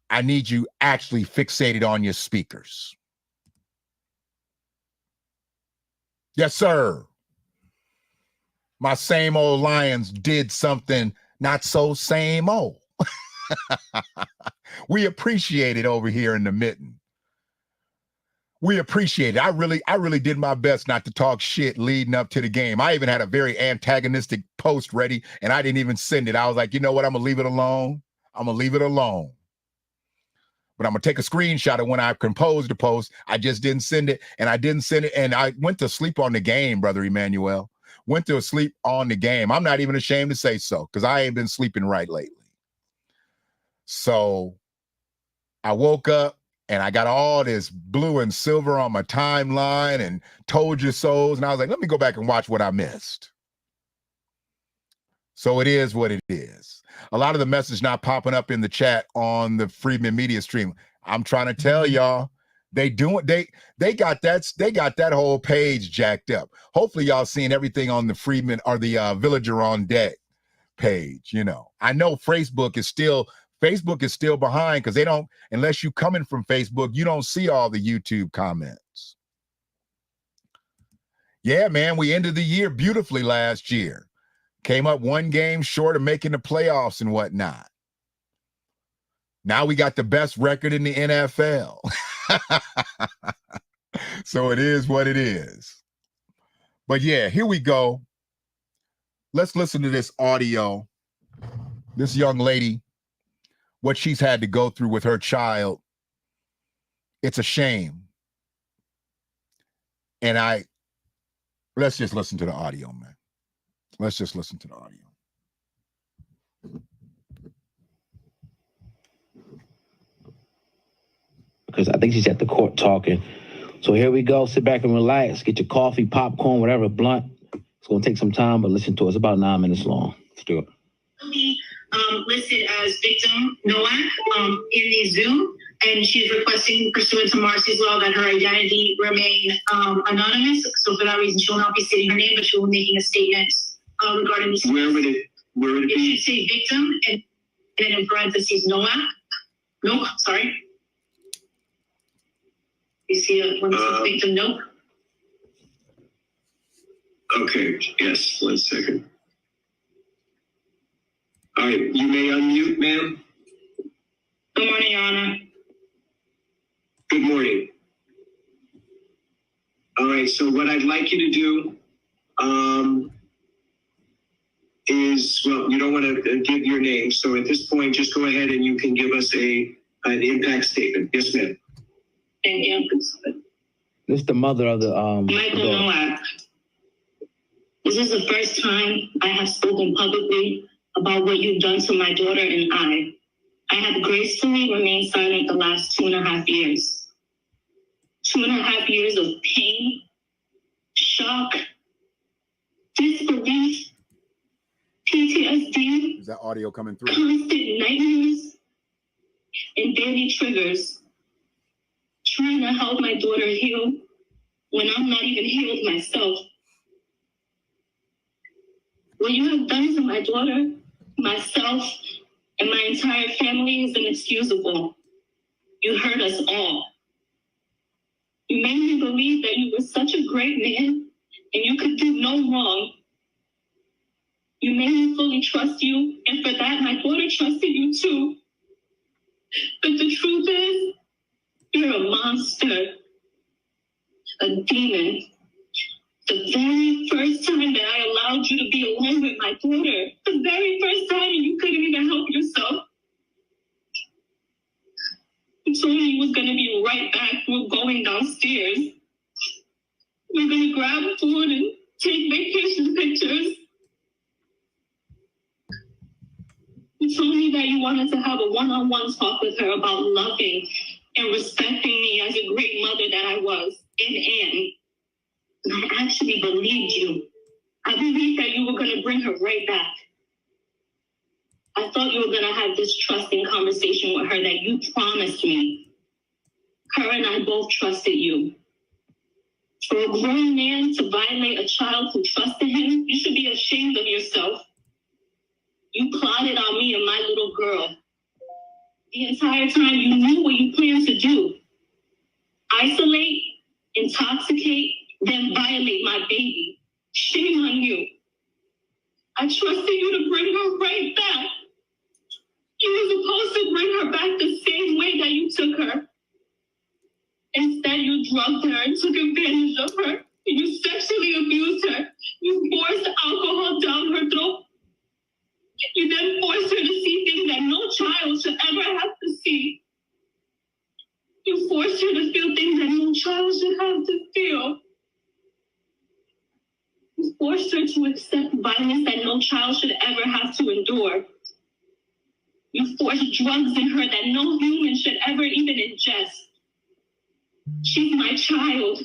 I need you actually fixated on your speakers. Yes, sir. My same old Lions did something not so same old. We appreciate it over here in the mitten. We appreciate it. I really did my best not to talk shit leading up to the game. I even had a very antagonistic post ready, and I didn't even send it. I was like, you know what? I'm going to leave it alone. I'm going to leave it alone. But I'm going to take a screenshot of when I composed the post. I just didn't send it, and I didn't send it, and I went to sleep on the game, Brother Emmanuel. Went to sleep on the game. I'm not even ashamed to say so, because I ain't been sleeping right lately. So I woke up, and I got all this blue and silver on my timeline and told you so's. And I was like, let me go back and watch what I missed. So it is what it is. A lot of the message not popping up in the chat on the Freedman Media stream. I'm trying to tell y'all, they got that whole page jacked up. Hopefully y'all seeing everything on the Freedman or the Villager on Deck page. You know, I know Facebook is still behind because they don't, unless you coming from Facebook, you don't see all the YouTube comments. Yeah, man, we ended the year beautifully last year. Came up one game short of making the playoffs and whatnot. Now we got the best record in the NFL. So it is what it is. But yeah, here we go. Let's listen to this audio. This young lady, what she's had to go through with her child. It's a shame. And let's just listen to the audio, man. Let's just listen to the audio. Because I think she's at the court talking. So here we go. Sit back and relax. Get your coffee, popcorn, whatever, blunt. It's going to take some time, but listen to it. It's about 9 minutes long. Let's do it. Let listed as victim Noak in the Zoom, and she's requesting, pursuant to Marcy's law, that her identity remain anonymous. So for that reason, she will not be stating her name, but she will be making a statement regarding this. Where would it be? It should say victim and then in parentheses Noak, sorry. You see it when it says victim Noak? Okay, yes, 1 second. All right, you may unmute, ma'am. Good morning, Your Honor. Good morning. All right, so what I'd like you to do is, well, you don't want to give your name, so at this point, just go ahead and you can give us an impact statement. Yes, ma'am. Thank you. This is the mother of the Michael Noak. This is the first time I have spoken publicly about what you've done to my daughter and I. I have gracefully remained silent the last 2.5 years. 2.5 years of pain, shock, disbelief, PTSD. Is that audio coming through? Constant nightmares and daily triggers. Trying to help my daughter heal when I'm not even healed myself. What you have done to my daughter, myself, and my entire family is inexcusable. You hurt us all. You made me believe that you were such a great man and you could do no wrong. You made me fully trust you, and for that, my daughter trusted you too. But the truth is, you're a monster, a demon. The very first time that I allowed you to be alone with my daughter, the very first time you couldn't even help yourself, you told me you was going to be right back. We're going downstairs. We're going to grab food and take vacation pictures. You told me that you wanted to have a one-on-one talk with her about loving and respecting me as a great mother that I was and am. And I actually believed you. I believed that you were going to bring her right back. I thought you were going to have this trusting conversation with her that you promised me. Her and I both trusted you. For a grown man to violate a child who trusted him, you should be ashamed of yourself. You plotted on me and my little girl. The entire time you knew what you planned to do. Isolate, intoxicate, then violate my baby. Shame on you. I trusted you to bring her right back. You were supposed to bring her back the same way that you took her. Instead, you drugged her and took advantage of her. You sexually abused her. You forced alcohol down her throat. You then forced her to see things that no child should ever have to see. You forced her to feel things that no child should have to feel. You forced her to accept violence that no child should ever have to endure. You forced drugs in her that no human should ever even ingest. She's my child.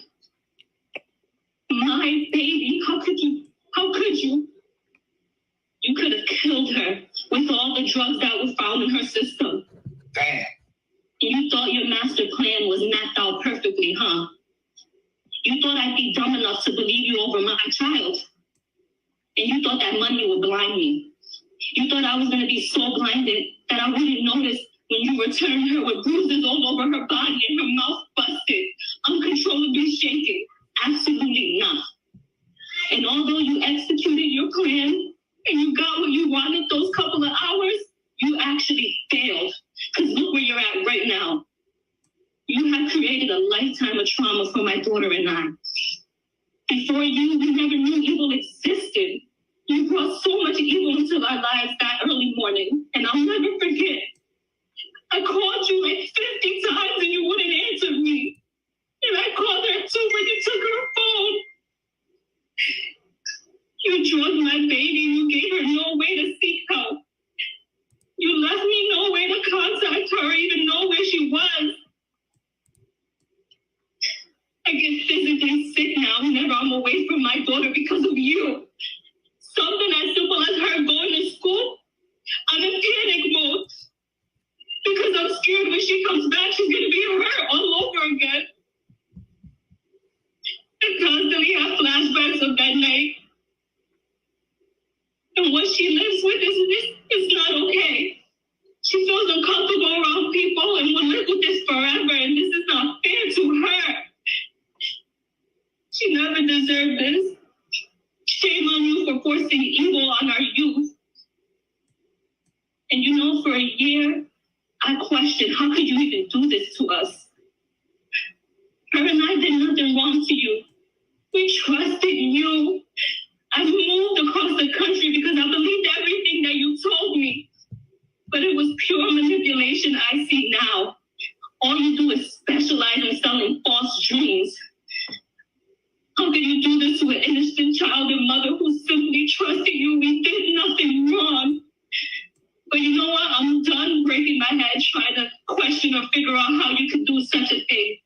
My baby. How could you? How could you? You could have killed her with all the drugs that were found in her system. Damn. You thought your master plan was mapped out perfectly, huh? You thought I'd be dumb enough to believe you over my child. And you thought that money would blind me. You thought I was going to be so blinded that I wouldn't notice when you returned her with bruises all over her body and her mouth busted, uncontrollably shaking. Absolutely not. And although you executed your plan and you got what you wanted those couple of hours, you actually failed. Because look where you're at right now. You have created a lifetime of trauma for my daughter and I. Before you, we never knew evil existed. You brought so much evil into our lives that early morning, and I'll never forget. I called you like 50 times and you wouldn't answer me. And I called her too when you took her phone. You drugged my baby. You gave her no way to seek help. You left me no way to contact her or even know where she was. I get physically sick now whenever I'm away from my daughter because of you. Something as simple as her going to school, I'm in panic And you know, for a year, I questioned, how could you even do this to us? Her and I did nothing wrong to you. We trusted you. I moved across the country because I believed everything that you told me. But it was pure manipulation I see now. All you do is specialize in selling false dreams. How can you do this to an innocent child and mother who simply trusted you? We did nothing wrong. But you know what? I'm done breaking my head trying to question or figure out how you could do such a thing.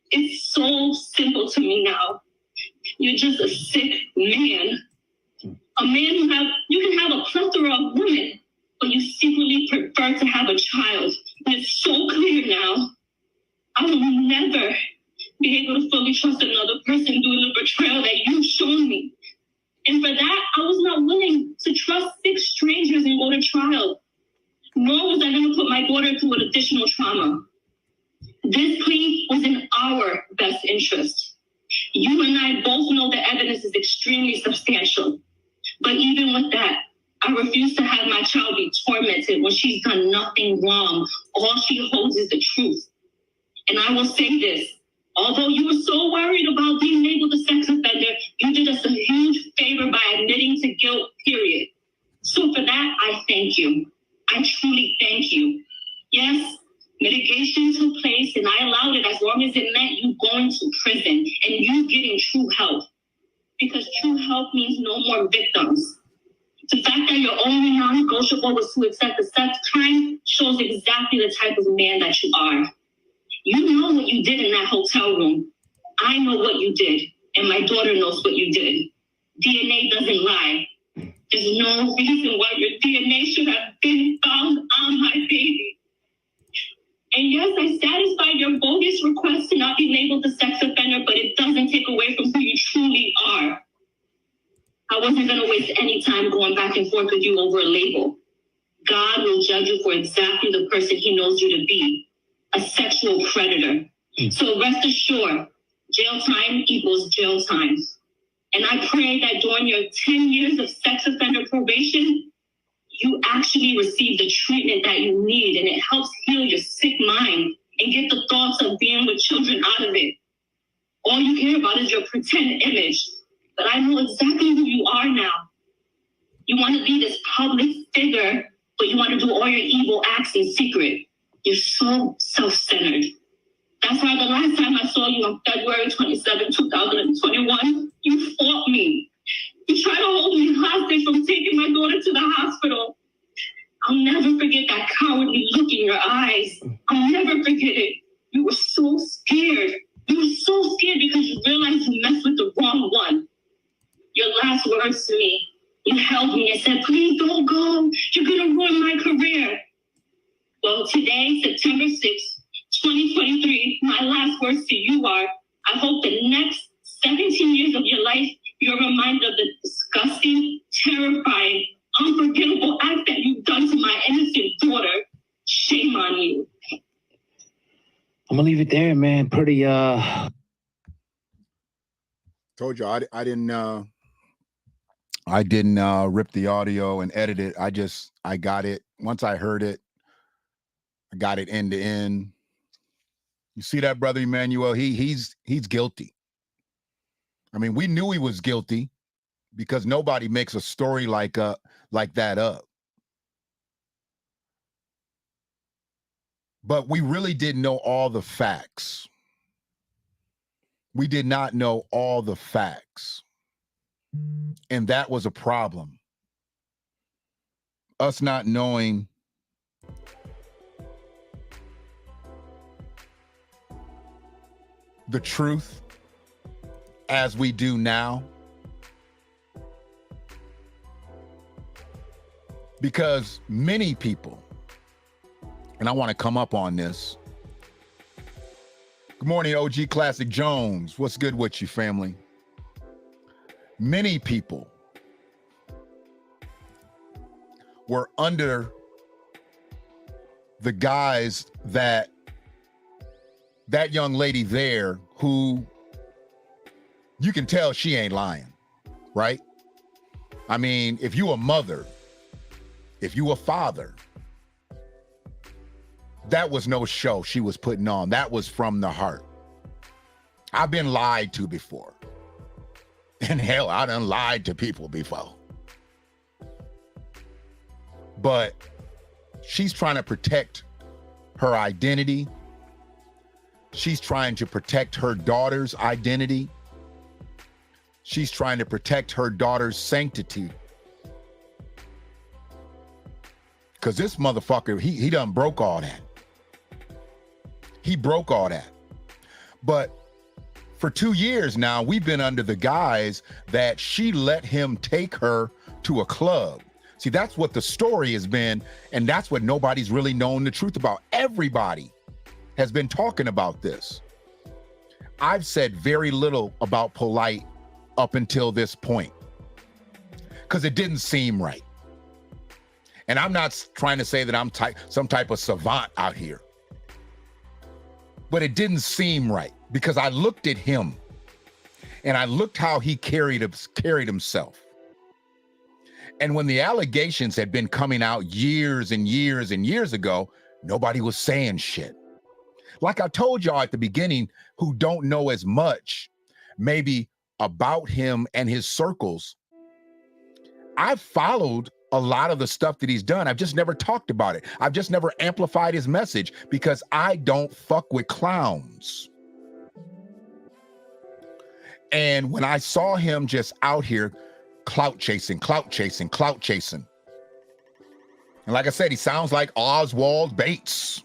It's so simple to me now. You're just a sick man. A man you can have a plethora of women, but you secretly prefer to have a child. And it's so clear now. I will never be able to fully trust another person due to the betrayal that you've shown me. And for that, I was not willing to trust 6 strangers and go to trial. Nor was I going to put my daughter through an additional trauma. This plea was in our best interest. You and I both know the evidence is extremely substantial. But even with that, I refuse to have my child be tormented when she's done nothing wrong. All she holds is the truth. And I will say this, although you were so worried about being labeled a sex offender, you did us a huge favor by admitting to guilt, period. So for that, I thank you. I truly thank you. Yes, mitigation took place and I allowed it as long as it meant you going to prison and you getting true help. Because true help means no more victims. The fact that your only non-negotiable was to accept the sex crime shows exactly the type of man that you are. You know what you did in that hotel room. I know what you did, and my daughter knows what you did. DNA doesn't lie. There's no reason why your DNA should have been found on my baby. And yes, I satisfied your bogus request to not be labeled a sex offender, but it doesn't take away from who you truly are. I wasn't going to waste any time going back and forth with you over a label. God will judge you for exactly the person he knows you to be, a sexual predator. So rest assured, jail time equals jail time. And I pray that during your 10 years of sex offender probation, you actually receive the treatment that you need, and it helps heal your sick mind and get the thoughts of being with children out of it. All you care about is your pretend image. But I know exactly who you are now. You want to be this public figure, but you want to do all your evil acts in secret. You're so self-centered. That's why the last time I saw you on February 27, 2021, you fought me. You tried to hold me hostage from taking my daughter to the hospital. I'll never forget that cowardly look in your eyes. I'll never forget it. You were so scared. You were so scared because you realized you messed with the wrong one. Your last words to me, you held me and said, please don't go. You're going to ruin my career. Well, today, September 6th, 2023, my last words to you are, I hope the next 17 years of your life, you're reminded of the disgusting, terrifying, unforgettable act that you've done to my innocent daughter. Shame on you. I'm gonna leave it there, man. Pretty Told you I didn't rip the audio and edit it. I got it. Once I heard it, I got it end to end. You see that, Brother Emmanuel? He's guilty. I mean, we knew he was guilty because nobody makes a story like that up. But we really didn't know all the facts. We did not know all the facts. And that was a problem. Us not knowing the truth as we do now. Because many people, and I want to come up on this. Good morning, OG Classic Jones. What's good with you, family? Many people were under the guise that young lady there, who you can tell she ain't lying, right? I mean, if you a mother, if you a father, That was no show she was putting on. That was from the heart. I've been lied to before. And hell, I done lied to people before. But she's trying to protect her identity. She's trying to protect her daughter's identity. She's trying to protect her daughter's sanctity. Because this motherfucker, he done broke all that. He broke all that. But for 2 years now, we've been under the guise that she let him take her to a club. See, that's what the story has been, and that's what nobody's really known the truth about. Everybody has been talking about this. I've said very little about Polight up until this point because it didn't seem right. And I'm not trying to say that I'm some type of savant out here, but it didn't seem right because I looked at him and I looked how he carried himself. And when the allegations had been coming out years and years and years ago, nobody was saying shit. Like I told y'all at the beginning, who don't know as much maybe about him and his circles, I've followed a lot of the stuff that he's done. I've just never talked about it. I've just never amplified his message because I don't fuck with clowns. And when I saw him just out here clout chasing. And like I said, he sounds like Oswald Bates.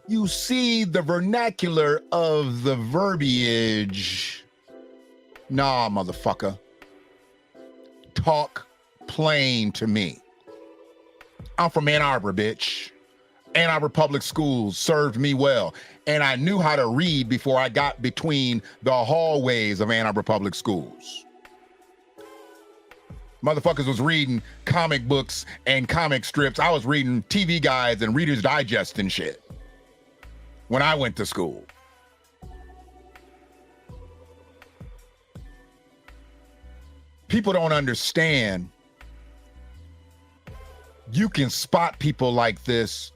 You see the vernacular of the verbiage. Nah, motherfucker. Talk plain to me. I'm from Ann Arbor, bitch. Ann Arbor Public Schools served me well. And I knew how to read before I got between the hallways of Ann Arbor Public Schools. Motherfuckers was reading comic books and comic strips. I was reading TV guides and Reader's Digest and shit when I went to school. People don't understand. You can spot people like this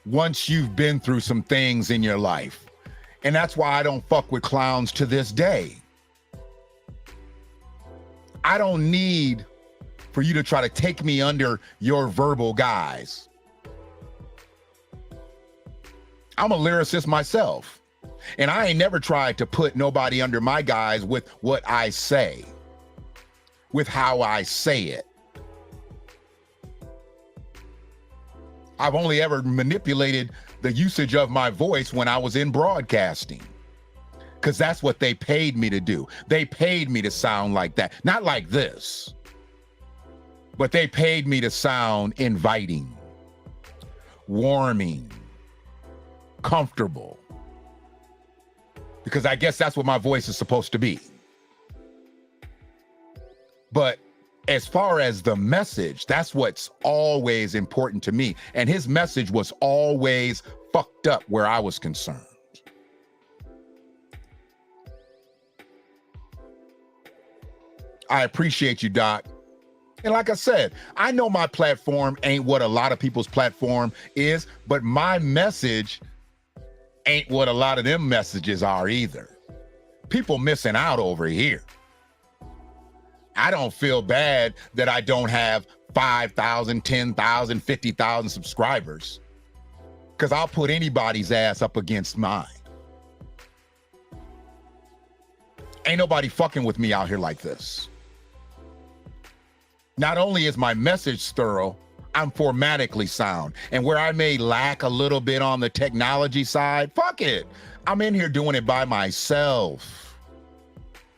once you've been through some things in your life. And that's why I don't fuck with clowns to this day. I don't need for you to try to take me under your verbal guise. I'm a lyricist myself, and I ain't never tried to put nobody under my guise with what I say, with how I say it. I've only ever manipulated the usage of my voice when I was in broadcasting, because that's what they paid me to do. They paid me to sound like that, not like this, but they paid me to sound inviting, warming, comfortable, because I guess that's what my voice is supposed to be. But as far as the message, that's what's always important to me. And his message was always fucked up where I was concerned. I appreciate you, Doc. And like I said, I know my platform ain't what a lot of people's platform is, but my message ain't what a lot of them messages are either. People missing out over here. I don't feel bad that I don't have 5,000, 10,000, 50,000 subscribers, because I'll put anybody's ass up against mine. Ain't nobody fucking with me out here like this. Not only is my message thorough, I'm formatically sound. And where I may lack a little bit on the technology side, fuck it. I'm in here doing it by myself.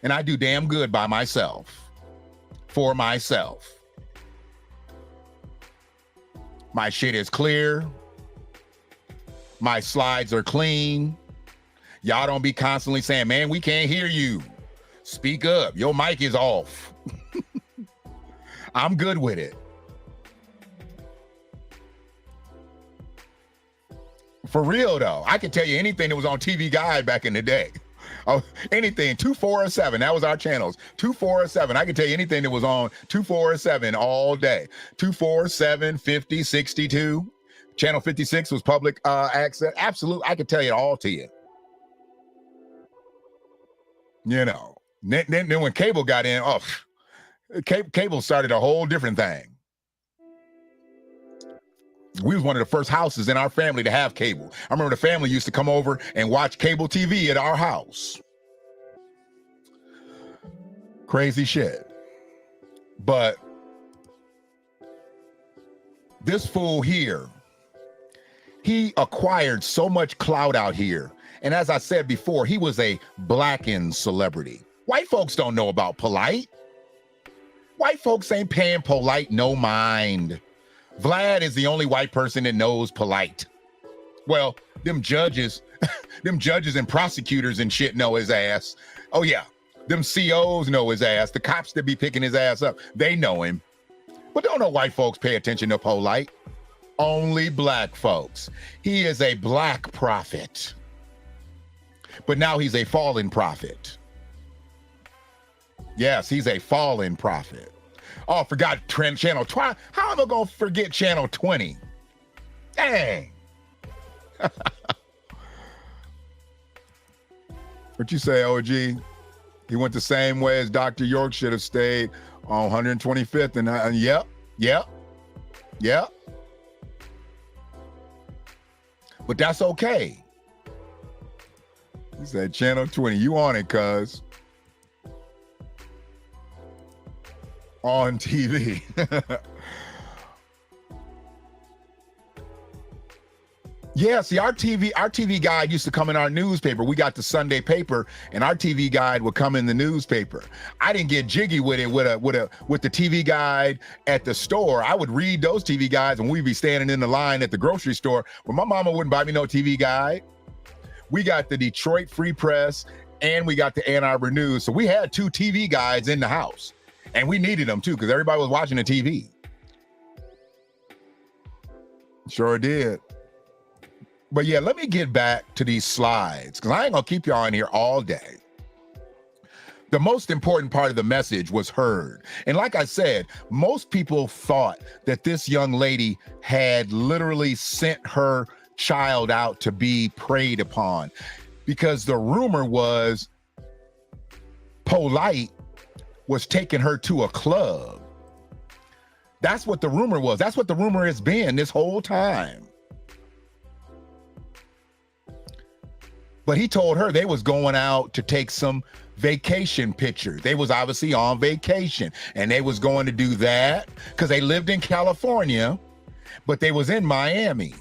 And I do damn good by myself. For myself. My shit is clear. My slides are clean. Y'all don't be constantly saying, man, we can't hear you. Speak up. Your mic is off. I'm good with it. For real though, I can tell you anything that was on TV Guide back in the day. Oh, anything, 24/7, that was our channels. 24/7, I can tell you anything that was on 24/7 all day. 247, 50, 62, Channel 56 was public access. Absolutely. I could tell you all to you. You know, then when cable got in, cable started a whole different thing. We was one of the first houses in our family to have cable. I remember the family used to come over and watch cable TV at our house. Crazy shit. But this fool here, he acquired so much clout out here. And as I said before, he was a blackened celebrity. White folks don't know about Polight. White folks ain't paying Polight no mind. Vlad is the only white person that knows Polight. Well, them judges and prosecutors and shit know his ass. Oh yeah, them COs know his ass. The cops that be picking his ass up, they know him. But don't know white folks pay attention to Polight. Only black folks. He is a black prophet. But now he's a fallen prophet. Yes, he's a fallen prophet. Oh, I forgot channel 20. How am I going to forget channel 20? Dang. What you say, OG? He went the same way as Dr. York should have stayed on 125th. And yep. But that's okay. He said, channel 20, you on it, cuz. On TV. Yeah, see, our TV guide used to come in our newspaper. We got the Sunday paper, and our TV guide would come in the newspaper. I didn't get jiggy with it with the TV guide at the store. I would read those TV guides, and we'd be standing in the line at the grocery store. But my mama wouldn't buy me no TV guide. We got the Detroit Free Press, and we got the Ann Arbor News. So we had 2 TV guides in the house. And we needed them too, because everybody was watching the TV. Sure did. But yeah, let me get back to these slides, because I ain't gonna keep y'all in here all day. The most important part of the message was heard. And like I said, most people thought that this young lady had literally sent her child out to be preyed upon, because the rumor was Polight was taking her to a club. That's what the rumor was. That's what the rumor has been this whole time. But he told her they was going out to take some vacation pictures. They was obviously on vacation, and they was going to do that because they lived in California, but they was in Miami.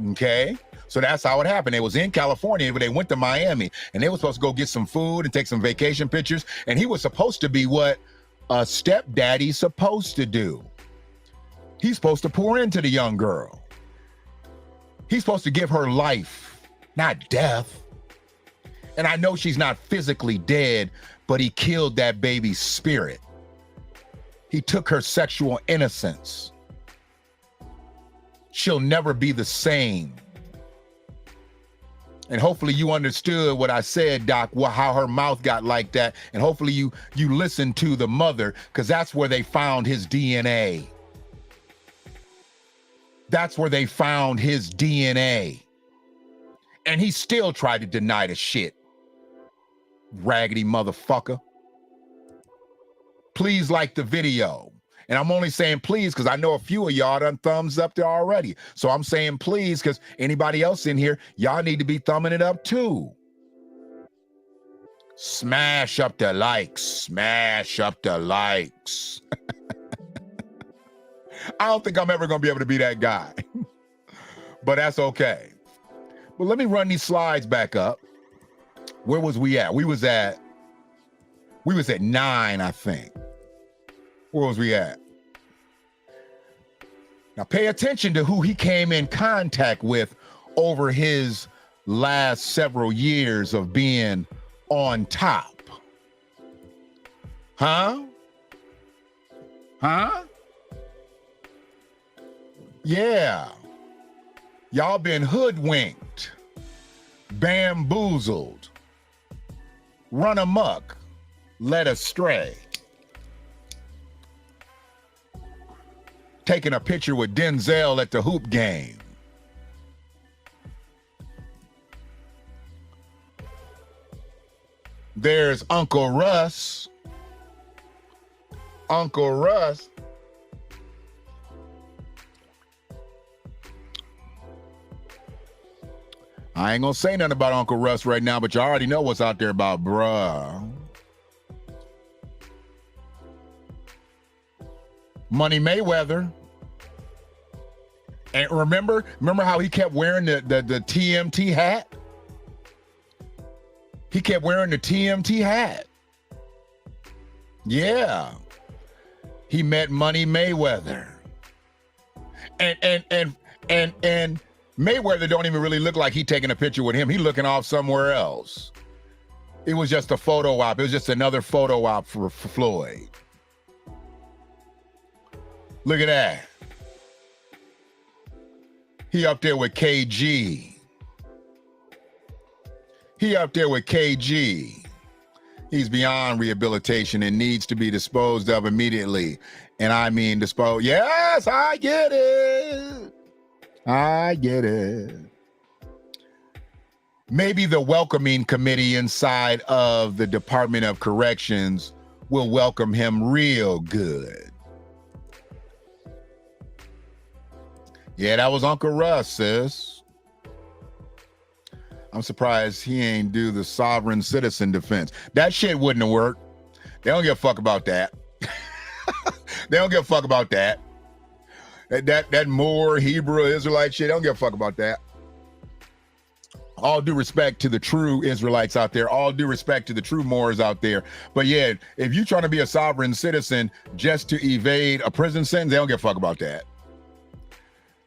Okay? So that's how it happened. They was in California, but they went to Miami, and they were supposed to go get some food and take some vacation pictures. And he was supposed to be what a stepdaddy's supposed to do. He's supposed to pour into the young girl. He's supposed to give her life, not death. And I know she's not physically dead, but he killed that baby's spirit. He took her sexual innocence. She'll never be the same. And hopefully you understood what I said, Doc, how her mouth got like that. And hopefully you listened to the mother, because that's where they found his DNA. That's where they found his DNA. And he still tried to deny the shit. Raggedy motherfucker. Please like the video. And I'm only saying please because I know a few of y'all done thumbs up there already. So I'm saying please because anybody else in here, y'all need to be thumbing it up too. Smash up the likes. Smash up the likes. I don't think I'm ever going to be able to be that guy. But that's okay. But let me run these slides back up. Where was we at? We was at 9, I think. Where was we at? Now pay attention to who he came in contact with over his last several years of being on top. Huh? Yeah. Y'all been hoodwinked, bamboozled, run amok, led astray. Taking a picture with Denzel at the hoop games. There's Uncle Russ. Uncle Russ. I ain't gonna say nothing about Uncle Russ right now, but you already know what's out there about bruh. Money Mayweather. And remember how he kept wearing the TMT hat? He kept wearing the TMT hat. Yeah. He met Money Mayweather. And Mayweather don't even really look like he taking a picture with him. He looking off somewhere else. It was just a photo op. It was just another photo op for Floyd. Look at that. He up there with KG. He up there with KG. He's beyond rehabilitation and needs to be disposed of immediately. And I mean disposed. Yes, I get it. I get it. Maybe the welcoming committee inside of the Department of Corrections will welcome him real good. Yeah, that was Uncle Russ, sis. I'm surprised he ain't do the sovereign citizen defense. That shit wouldn't have worked. They don't give a fuck about that. They don't give a fuck about that. That Moor, Hebrew, Israelite shit, they don't give a fuck about that. All due respect to the true Israelites out there. All due respect to the true Moors out there. But yeah, if you're trying to be a sovereign citizen just to evade a prison sentence, they don't give a fuck about that.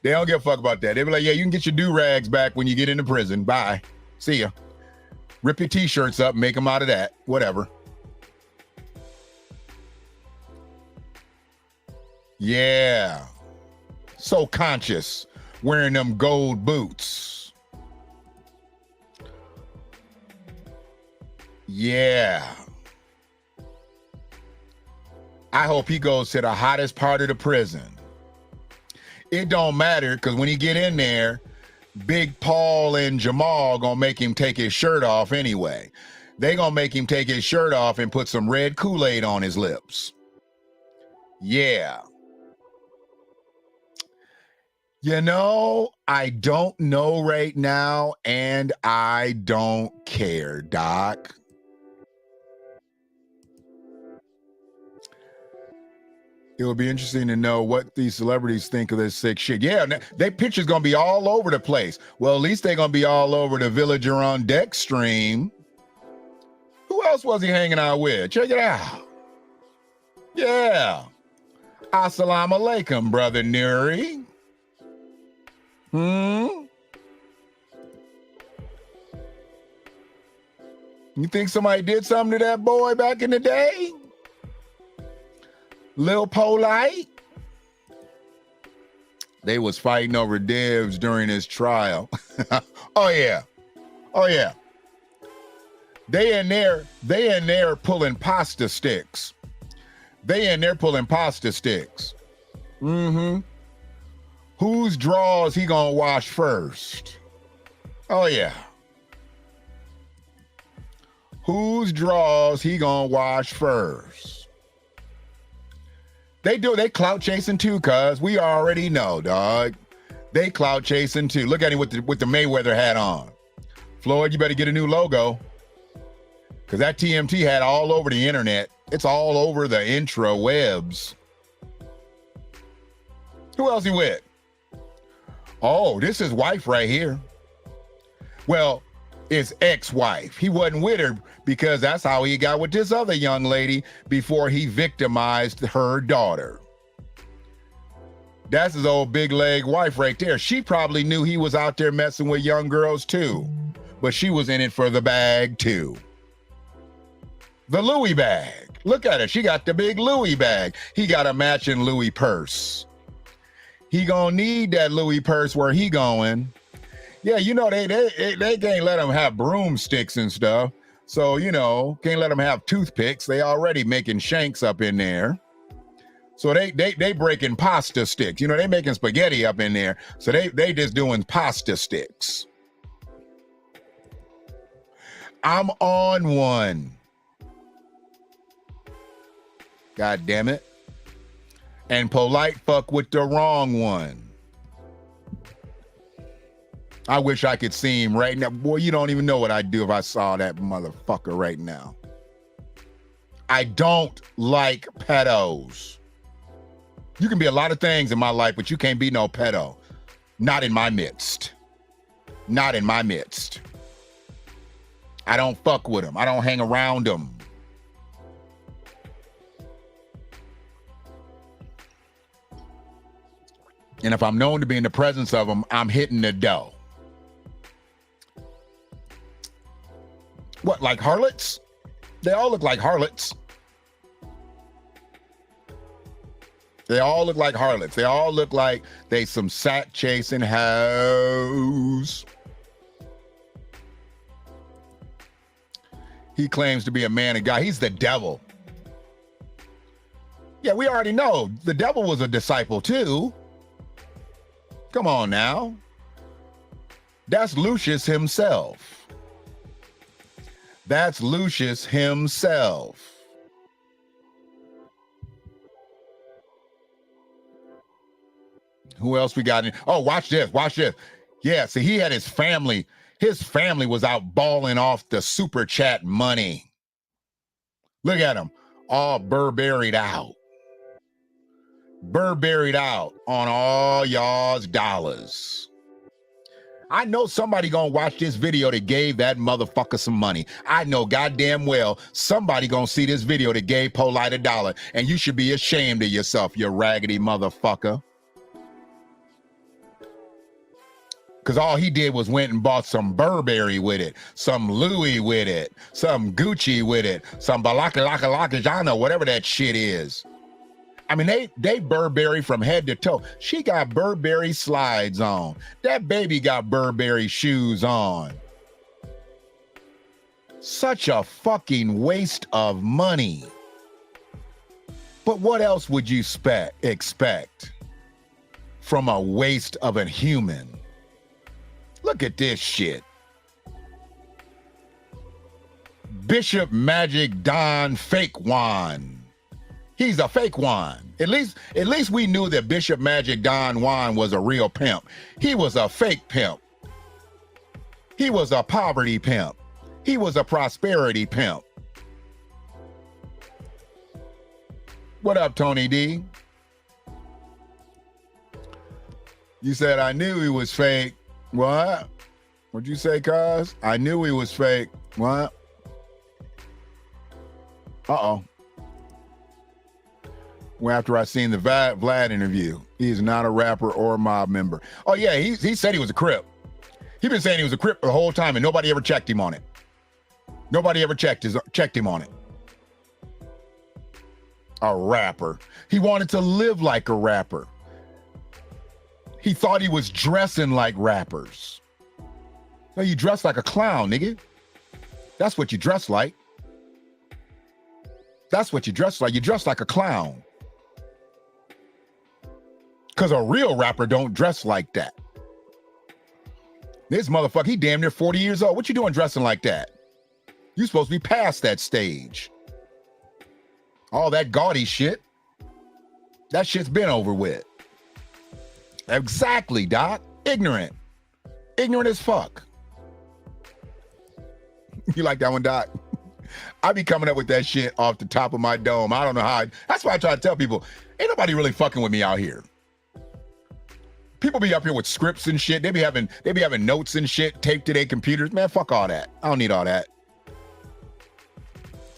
They don't give a fuck about that. They be like, yeah, you can get your do-rags back when you get into prison. Bye. See ya. Rip your t-shirts up, make them out of that. Whatever. Yeah. So conscious, wearing them gold boots. Yeah. I hope he goes to the hottest part of the prison. It don't matter, because when he get in there, Big Paul and Jamal gonna make him take his shirt off anyway. They gonna make him take his shirt off and put some red Kool-Aid on his lips. Yeah. You know, I don't know right now, and I don't care, Doc. It would be interesting to know what these celebrities think of this sick shit. Yeah, their pictures gonna be all over the place. Well, at least they're gonna be all over the TheVillagerOnDeck stream. Who else was he hanging out with? Check it out. Yeah. Assalamu alaikum, brother Nuri. You think somebody did something to that boy back in the day? Lil Polight? They was fighting over divs during his trial. Oh yeah. Oh yeah. They in there pulling pasta sticks. They in there pulling pasta sticks. Whose drawers he gonna wash first? Oh yeah. Whose drawers he gonna wash first? They clout chasing too, cuz we already know, dog. They clout chasing too. Look at him with the Mayweather hat on. Floyd, you better get a new logo. Cause that TMT hat all over the internet. It's all over the intrawebs. Who else he with? Oh, this is wife right here. Well, it's ex-wife. He wasn't with her because that's how he got with this other young lady before he victimized her daughter. That's his old big leg wife right there. She probably knew he was out there messing with young girls too, but she was in it for the bag too. The Louis bag. Look at her. She got the big Louis bag. He got a matching Louis purse. He gonna need that Louis purse where he going. Yeah, you know, they can't let him have broomsticks and stuff. So, you know, can't let them have toothpicks. They already making shanks up in there. So they breaking pasta sticks. You know, they making spaghetti up in there. So they just doing pasta sticks. I'm on one. God damn it. And Polight fuck with the wrong one. I wish I could see him right now. Boy, you don't even know what I'd do if I saw that motherfucker right now. I don't like pedos. You can be a lot of things in my life, but you can't be no pedo. Not in my midst. Not in my midst. I don't fuck with them. I don't hang around them. And if I'm known to be in the presence of them, I'm hitting the dough. What, like harlots? They all look like harlots. They all look like harlots. They all look like they some sack chasing hoes. He claims to be a man of God. He's the devil. Yeah, we already know. The devil was a disciple too. Come on now. That's Lucius himself. That's Lucius himself. Who else we got in? Oh, watch this. Watch this. Yeah, see, he had his family. His family was out balling off the super chat money. Look at him. All Burberried out. Burberried out on all y'all's dollars. I know somebody gonna watch this video that gave that motherfucker some money. I know goddamn well somebody gonna see this video that gave Polight $1, and you should be ashamed of yourself, you raggedy motherfucker. Because all he did was went and bought some Burberry with it, some Louis with it, some Gucci with it, some Balaka, whatever that shit is. I mean, they Burberry from head to toe. She got Burberry slides on. That baby got Burberry shoes on. Such a fucking waste of money. But what else would you expect from a waste of a human? Look at this shit. Bishop Magic Don Fake Juan. He's a fake Juan. At least we knew that Bishop Magic Don Juan was a real pimp. He was a fake pimp. He was a poverty pimp. He was a prosperity pimp. What up, Tony D? You said I knew he was fake. What? What'd you say, cuz? I knew he was fake. What? Uh-oh. Well, after I seen the Vlad interview, he's not a rapper or a mob member. Oh, yeah, he said he was a Crip. He been saying he was a Crip the whole time, and nobody ever checked him on it. Nobody ever checked him on it. A rapper. He wanted to live like a rapper. He thought he was dressing like rappers. No, you dress like a clown, nigga. That's what you dress like. That's what you dress like. You dress like a clown. Because a real rapper don't dress like that. This motherfucker, he damn near 40 years old. What you doing dressing like that? You supposed to be past that stage. All that gaudy shit, that shit's been over with. Exactly, Doc. Ignorant. Ignorant as fuck. You like that one, Doc? I be coming up with that shit off the top of my dome. I don't know how. That's why I try to tell people, ain't nobody really fucking with me out here. People be up here with scripts and shit. They be having notes and shit taped to their computers. Man, fuck all that. I don't need all that.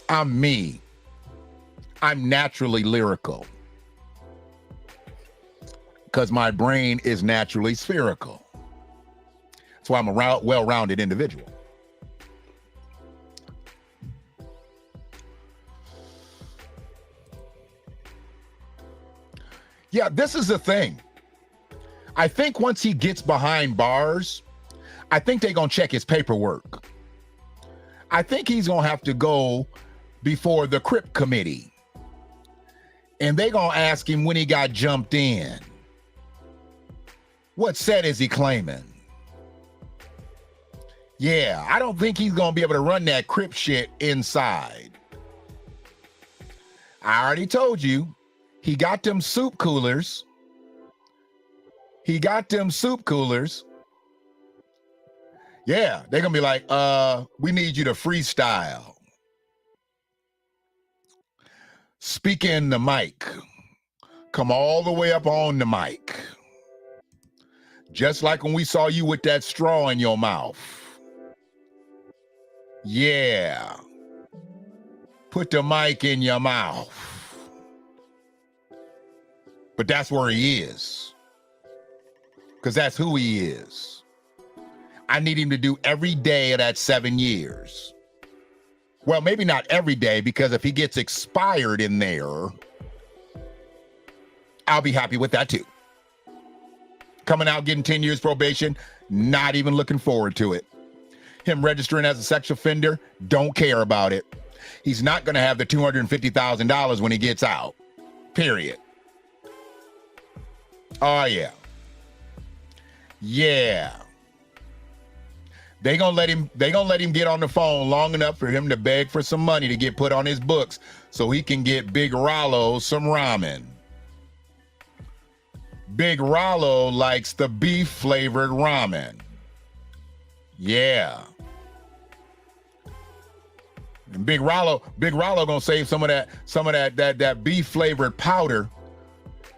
I'm me. I'm naturally lyrical. Because my brain is naturally spherical. That's why I'm a well-rounded individual. Yeah, this is the thing. I think once he gets behind bars, I think they're going to check his paperwork. I think he's going to have to go before the Crip committee. And they're going to ask him when he got jumped in. What set is he claiming? Yeah, I don't think he's going to be able to run that Crip shit inside. I already told you, he got them soup coolers. He got them soup coolers. Yeah, they're gonna be like, we need you to freestyle. Speak in the mic. Come all the way up on the mic. Just like when we saw you with that straw in your mouth. Yeah. Put the mic in your mouth. But that's where he is. Because that's who he is. I need him to do every day of that 7 years. Well, maybe not every day, because if he gets expired in there, I'll be happy with that too. Coming out, getting 10 years probation, not even looking forward to it. Him registering as a sex offender, don't care about it. He's not going to have the $250,000 when he gets out, period. Oh, yeah. Yeah. They gonna let him get on the phone long enough for him to beg for some money to get put on his books so he can get Big Rollo some ramen. Big Rollo likes the beef flavored ramen. Yeah. And Big Rollo gonna save some of that beef flavored powder,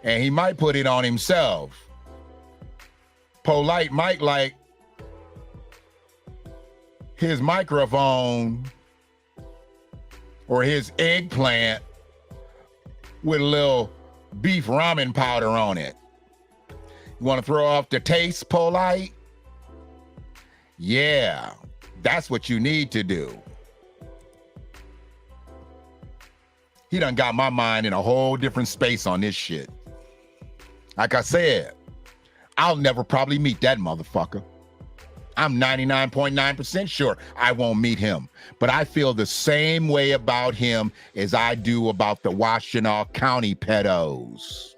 and he might put it on himself. Polight might like his microphone or his eggplant with a little beef ramen powder on it. You want to throw off the taste, Polight? Yeah, that's what you need to do. He done got my mind in a whole different space on this shit. Like I said, I'll never probably meet that motherfucker. I'm 99.9% sure I won't meet him. But I feel the same way about him as I do about the Washtenaw County pedos.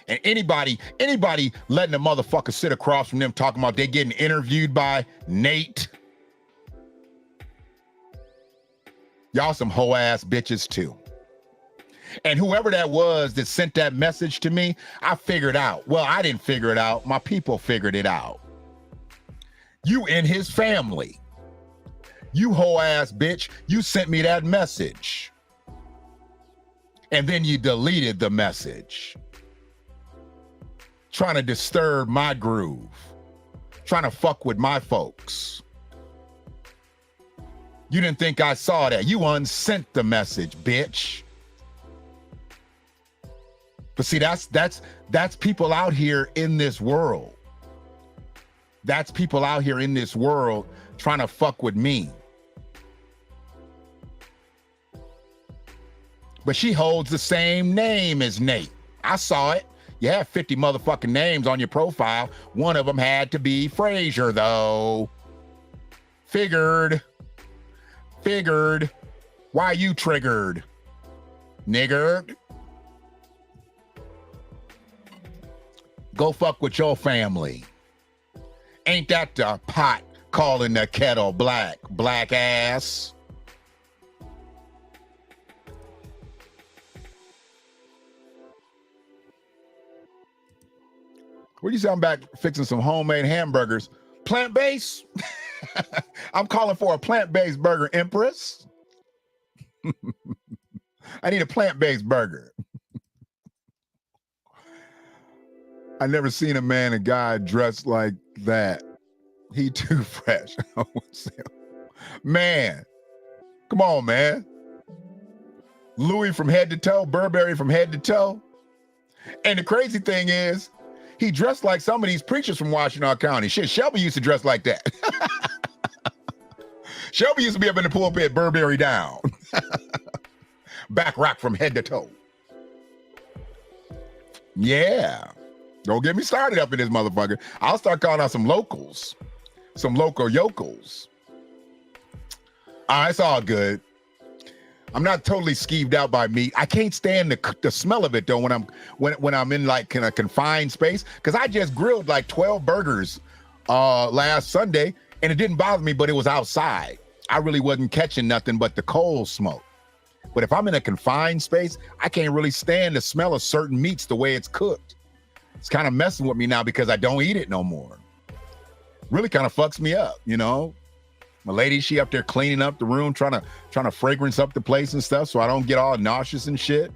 And anybody letting a motherfucker sit across from them talking about they getting interviewed by Nate. Y'all some hoe ass bitches too. And whoever that was that sent that message to me, I figured out. Well, I didn't figure it out. My people figured it out. You in his family. You hoe ass bitch. You sent me that message. And then you deleted the message. Trying to disturb my groove. Trying to fuck with my folks. You didn't think I saw that. You unsent the message, bitch. But see, that's people out here in this world. That's people out here in this world trying to fuck with me. But she holds the same name as Nate. I saw it. You have 50 motherfucking names on your profile. One of them had to be Frazier, though. Figured. Why you triggered, nigger? Go fuck with your family. Ain't that the pot calling the kettle black, black ass? What do you say? I'm back fixing some homemade hamburgers. Plant-based? I'm calling for a plant-based burger, Empress. I need a plant-based burger. I never seen a man and guy dressed like that. He too fresh. Man, come on, man. Louis from head to toe, Burberry from head to toe. And the crazy thing is, he dressed like some of these preachers from Washtenaw County. Shit, Shelby used to dress like that. Shelby used to be up in the pulpit, Burberry down. Back rock from head to toe. Yeah. Don't get me started up in this motherfucker. I'll start calling out some locals. Some local yokels. All right, it's all good. I'm not totally skeeved out by meat. I can't stand the smell of it though when I'm in like in a confined space, because I just grilled like 12 burgers last Sunday and it didn't bother me, but it was outside. I really wasn't catching nothing but the coal smoke. But if I'm in a confined space, I can't really stand the smell of certain meats the way it's cooked. It's kind of messing with me now because I don't eat it no more. Really kind of fucks me up, you know? My lady, she up there cleaning up the room, trying to fragrance up the place and stuff so I don't get all nauseous and shit.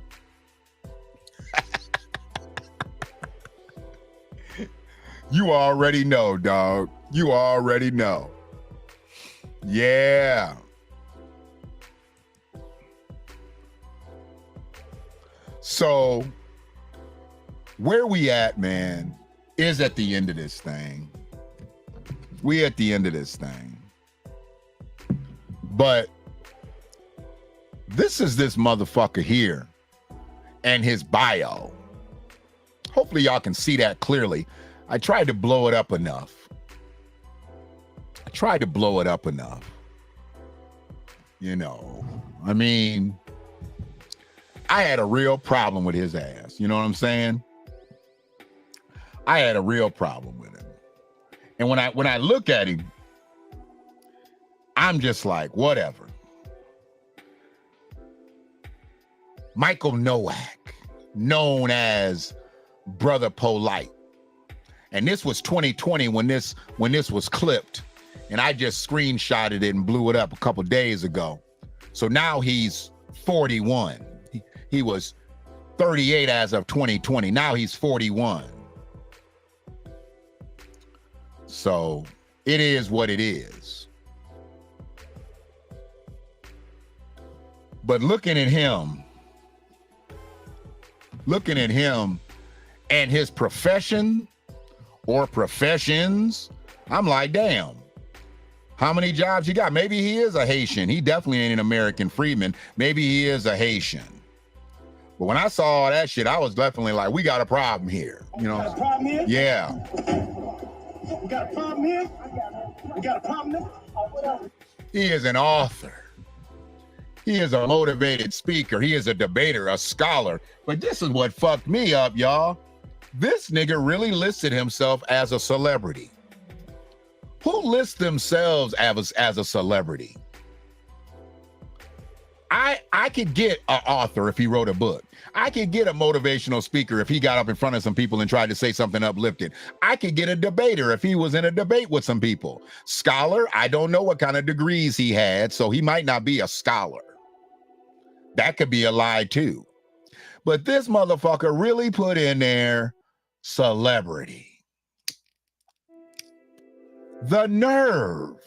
You already know, dog. You already know. Yeah. So where we at, man, is at the end of this thing. We at the end of this thing. But this is this motherfucker here and his bio. Hopefully y'all can see that clearly. I tried to blow it up enough. You know, I mean, I had a real problem with his ass. You know what I'm saying? I had a real problem with him. And when I look at him, I'm just like, whatever. Michael Noak, known as Brother Polight. And this was 2020 when this was clipped. And I just screenshotted it and blew it up a couple days ago. So now he's 41. He was 38 as of 2020. Now he's 41. So it is what it is. But looking at him and his profession or professions, I'm like, damn. How many jobs you got? Maybe he is a Haitian. He definitely ain't an American freedman. Maybe he is a Haitian. But when I saw all that shit, I was definitely like, we got a problem here. You know? Got a problem here? Yeah. We got a problem here? We got a problem here? He is an author. He is a motivated speaker. He is a debater, a scholar. But this is what fucked me up, y'all. This nigga really listed himself as a celebrity. Who lists themselves as a celebrity? I could get an author if he wrote a book. I could get a motivational speaker if he got up in front of some people and tried to say something uplifting. I could get a debater if he was in a debate with some people. Scholar, I don't know what kind of degrees he had, so he might not be a scholar. That could be a lie too. But this motherfucker really put in there celebrity. The nerve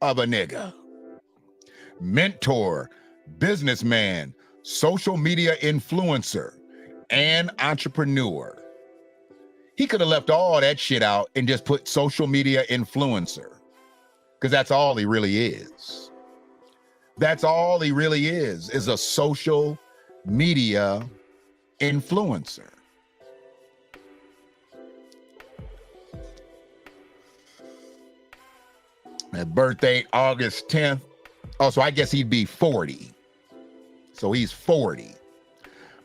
of a nigga. Mentor, businessman, social media influencer, and entrepreneur. He could have left all that shit out and just put social media influencer, because that's all he really is. That's all he really is a social media influencer. His birthday, August 10th. Oh, so I guess he'd be 40. So he's 40.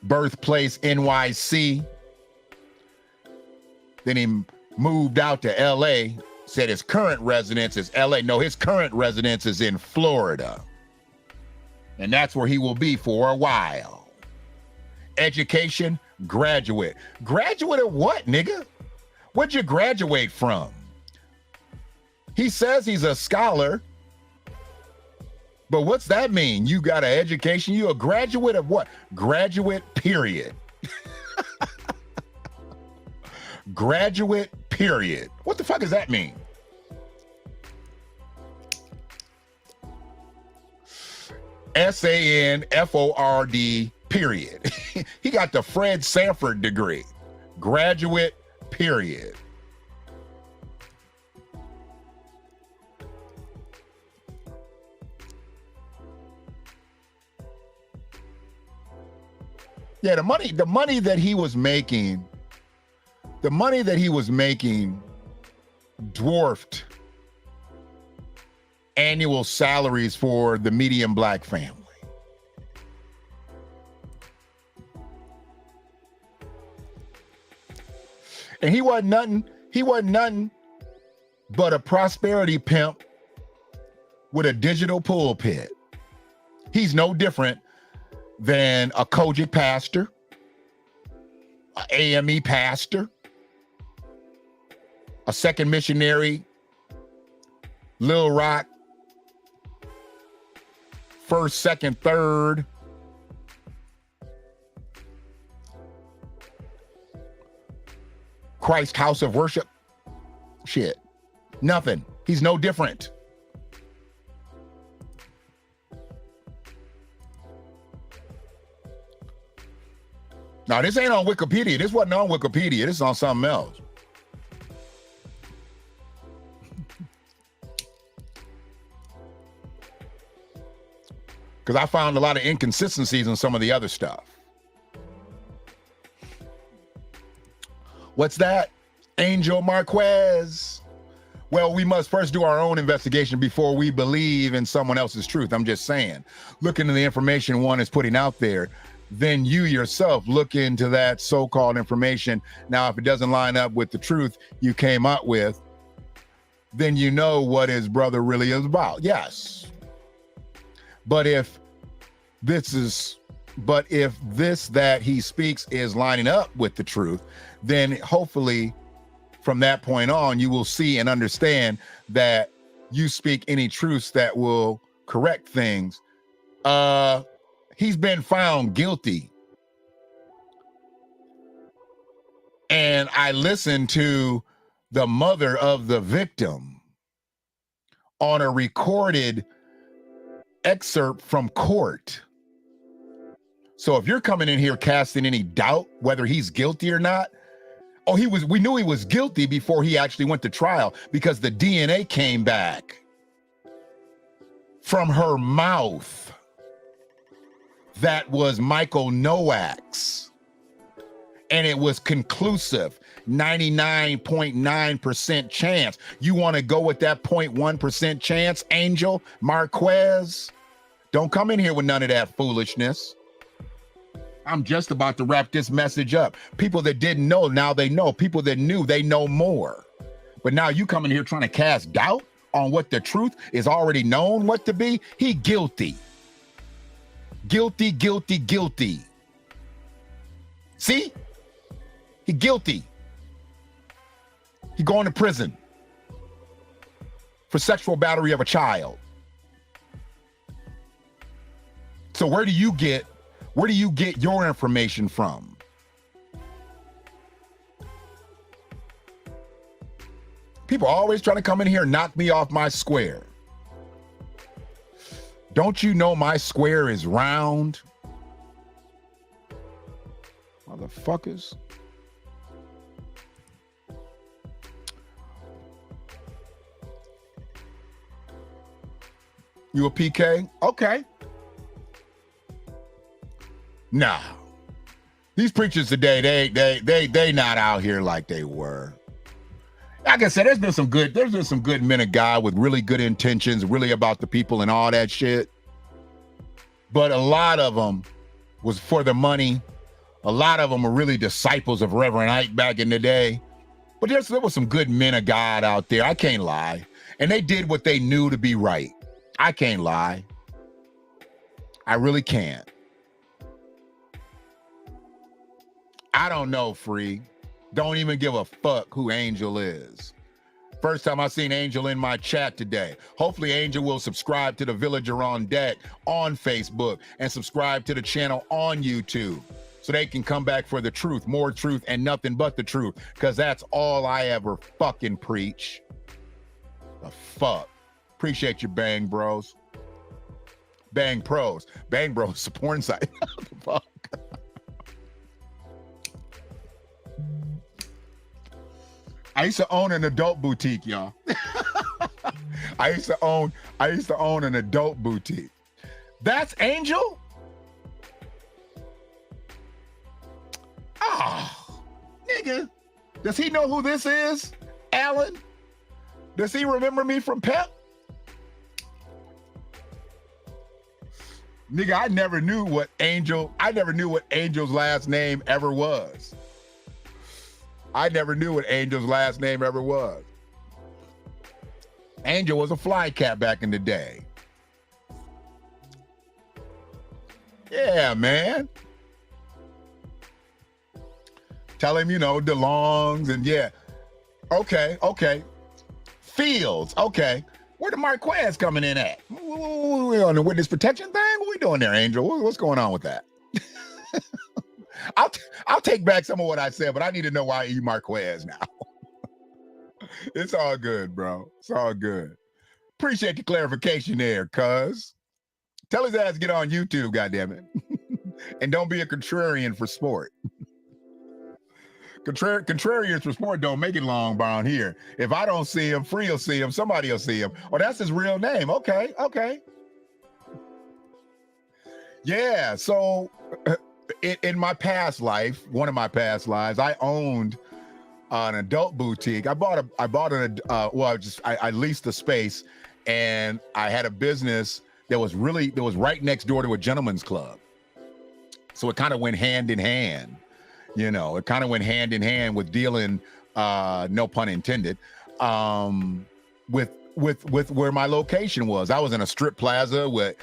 Birthplace, NYC. Then he moved out to LA. Said his current residence is LA. No, his current residence is in Florida. And that's where he will be for a while. Education, graduate. Graduate of what, nigga? What'd you graduate from? He says he's a scholar, but what's that mean? You got an education? You a graduate of what? Graduate, period. Graduate, period. What the fuck does that mean? SANFORD, period. He got the Fred Sanford degree. Graduate, period. Yeah, the money that he was making dwarfed annual salaries for the median black family. And he wasn't nothing but a prosperity pimp with a digital pulpit. He's no different than a Kojic pastor, an AME pastor, a second missionary, Little Rock, first, second, third. Christ House of Worship. Shit. Nothing. He's no different. Now, this ain't on Wikipedia. This wasn't on Wikipedia. This is on something else. Because I found a lot of inconsistencies in some of the other stuff. What's that? Angel Marquez. Well, we must first do our own investigation before we believe in someone else's truth. I'm just saying. Look into the information one is putting out there. Then you yourself look into that so-called information. Now, if it doesn't line up with the truth you came up with, then you know what his brother really is about. Yes. But if this that he speaks is lining up with the truth, then hopefully from that point on, you will see and understand that you speak any truths that will correct things. He's been found guilty. And I listened to the mother of the victim on a recorded excerpt from court. So if you're coming in here casting any doubt whether he's guilty or not, we knew he was guilty before he actually went to trial because the DNA came back from her mouth. That was Michael Noak's. And it was conclusive, 99.9% chance. You want to go with that 0.1% chance, Angel Marquez? Don't come in here with none of that foolishness. I'm just about to wrap this message up. People that didn't know, now they know. People that knew, they know more. But now you come in here trying to cast doubt on what the truth is already known what to be. He guilty. Guilty, guilty, guilty. See? He guilty. He going to prison for sexual battery of a child. So where do you get your information from? People are always trying to come in here and knock me off my square. Don't you know my square is round? Motherfuckers. You a PK? Okay. Nah. These preachers today, they not out here like they were. Like I said, there's been some good men of God with really good intentions, really about the people and all that shit. But a lot of them was for the money. A lot of them are really disciples of Reverend Ike back in the day. But there was some good men of God out there. I can't lie. And they did what they knew to be right. I can't lie. I really can't. I don't know, Free. Don't even give a fuck who Angel is. First time I seen Angel in my chat today. Hopefully Angel will subscribe to the Villager on Deck on Facebook and subscribe to the channel on YouTube so they can come back for the truth, more truth, and nothing but the truth, because that's all I ever fucking preach. The fuck. Appreciate you, Bang Bros. Bang Pros. Bang Bros is a porn site. What the fuck? I used to own an adult boutique, y'all. I used to own an adult boutique. That's Angel? Oh, nigga. Does he know who this is? Alan? Does he remember me from Pep? Nigga, I never knew what Angel's last name ever was. I never knew what Angel's last name ever was. Angel was a fly cat back in the day. Yeah, man. Tell him, DeLongs and yeah. Okay. Fields, okay. Where the Marquez coming in at? We on the witness protection thing? What we doing there, Angel? What's going on with that? I'll take back some of what I said, but I need to know why E Marquez now. It's all good, bro. It's all good. Appreciate the clarification there, cuz. Tell his ass to get on YouTube, goddammit. And don't be a contrarian for sport. Contrarians for sport don't make it long around here. If I don't see him, Free will see him, somebody will see him. Oh, that's his real name. Okay. Yeah, so in my past life, one of my past lives, I owned an adult boutique. I leased the space, and I had a business that was right next door to a gentleman's club. So it kind of went hand in hand. It kind of went hand in hand with dealing, no pun intended, with where my location was. I was in a strip plaza with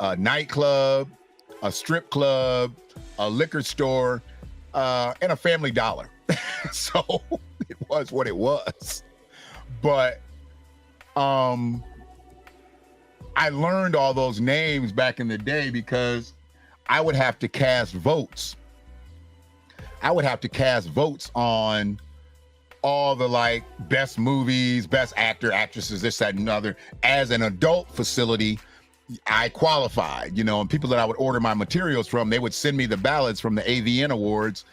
a nightclub, a strip club, a liquor store, and a Family Dollar. So it was what it was. But I learned all those names back in the day because I would have to cast votes. I would have to cast votes on all the best movies, best actor, actresses, this, that, and another. As an adult facility, I qualified, and people that I would order my materials from, they would send me the ballots from the AVN Awards.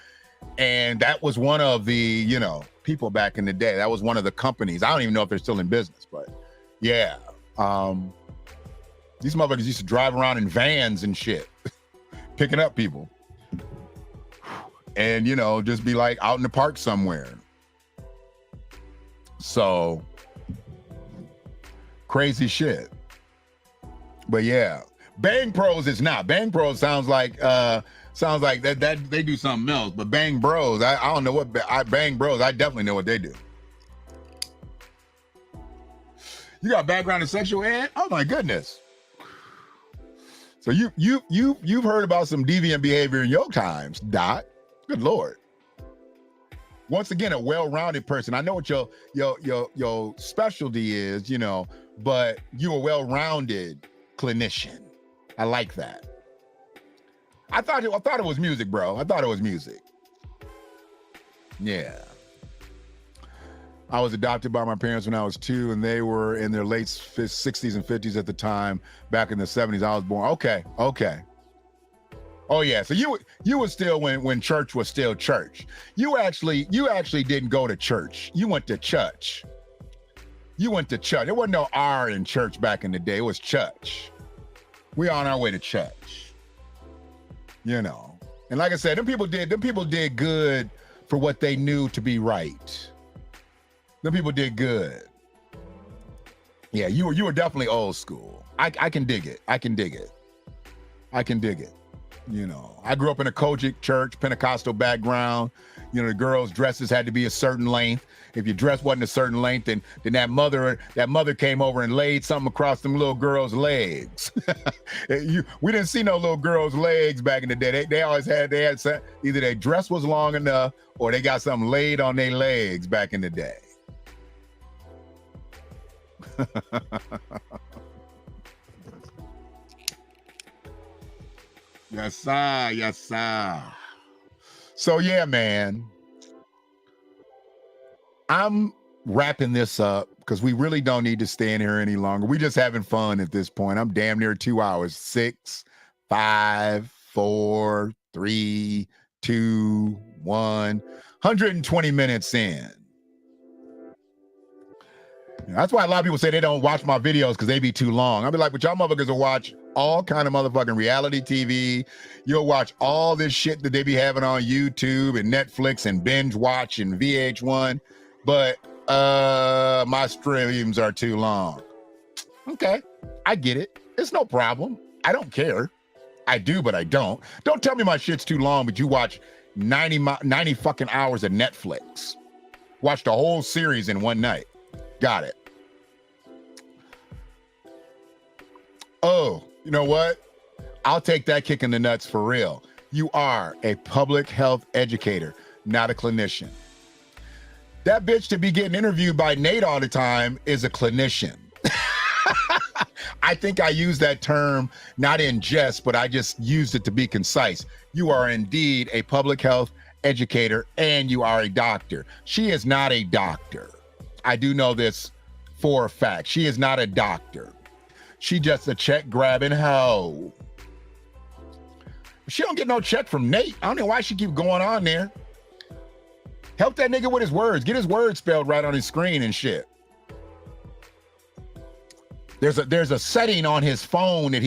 And that was one of the, people back in the day. That was one of the companies. I don't even know if they're still in business, but yeah. These motherfuckers used to drive around in vans and shit, picking up people. And, just be out in the park somewhere. So, crazy shit. But yeah, Bang Pros is not. Bang Pros sounds like that they do something else. But Bang Bros, I don't know what Bang Bros. I definitely know what they do. You got background in sexual ed? Oh my goodness. So you've heard about some deviant behavior in your times, Dot. Good Lord. Once again, a well-rounded person. I know what your specialty is, but you're a well-rounded clinician. I like that. I thought it was music, bro. I thought it was music. Yeah. I was adopted by my parents when I was 2, and they were in their late 60s and 50s at the time. Back in the 70s, I was born. Okay. Oh yeah, so you were still when church was still church. You actually didn't go to church. You went to church. There wasn't no R in church back in the day. It was church. We on our way to church. And like I said, them people did good for what they knew to be right. Them people did good. Yeah, you were definitely old school. I can dig it. I can dig it. I grew up in a Kojic church, Pentecostal background. The girls' dresses had to be a certain length. If your dress wasn't a certain length, then that mother came over and laid something across them little girls' legs. We didn't see no little girls' legs back in the day. They always had either their dress was long enough or they got something laid on their legs back in the day. Yes, sir. So yeah, man. I'm wrapping this up because we really don't need to stay in here any longer. We're just having fun at this point. I'm damn near 2 hours. 6, 5, 4, 3, 2, 1. 120 minutes in. That's why a lot of people say they don't watch my videos because they be too long. I'll be like, but y'all motherfuckers will watch all kind of motherfucking reality TV. You'll watch all this shit that they be having on YouTube and Netflix and binge watch and VH1. But my streams are too long. Okay, I get it. It's no problem. I don't care. I do, but I don't. Don't tell me my shit's too long, but you watch 90 fucking hours of Netflix. Watch the whole series in one night. Got it. Oh, you know what? I'll take that kick in the nuts for real. You are a public health educator, not a clinician. That bitch to be getting interviewed by Nate all the time is a clinician. I think I use that term not in jest, but I just used it to be concise. You are indeed a public health educator and you are a doctor. She is not a doctor. I do know this for a fact. She is not a doctor. She just a check grabbing hoe. She don't get no check from Nate. I don't know why she keep going on there. Help that nigga with his words. Get his words spelled right on his screen and shit. There's a setting on his phone that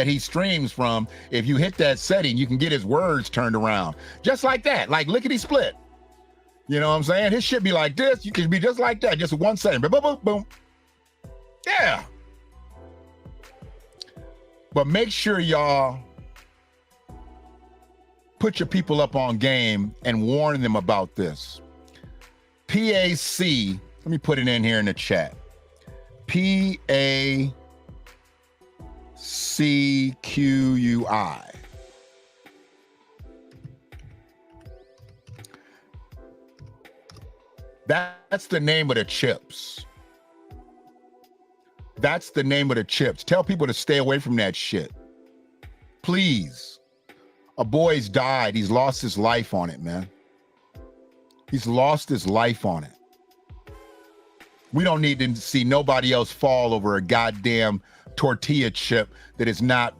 he streams from. If you hit that setting, you can get his words turned around. Just like that, like lickety split. You know what I'm saying? His shit be like this. You can be just like that, just one setting. Boom, boom, boom, boom. Yeah. But make sure y'all put your people up on game and warn them about this. PAC, let me put it in here in the chat. PACQUI. That's the name of the chips. That's the name of the chips. Tell people to stay away from that shit. Please. A boy's died. He's lost his life on it, man. He's lost his life on it. We don't need to see nobody else fall over a goddamn tortilla chip that is not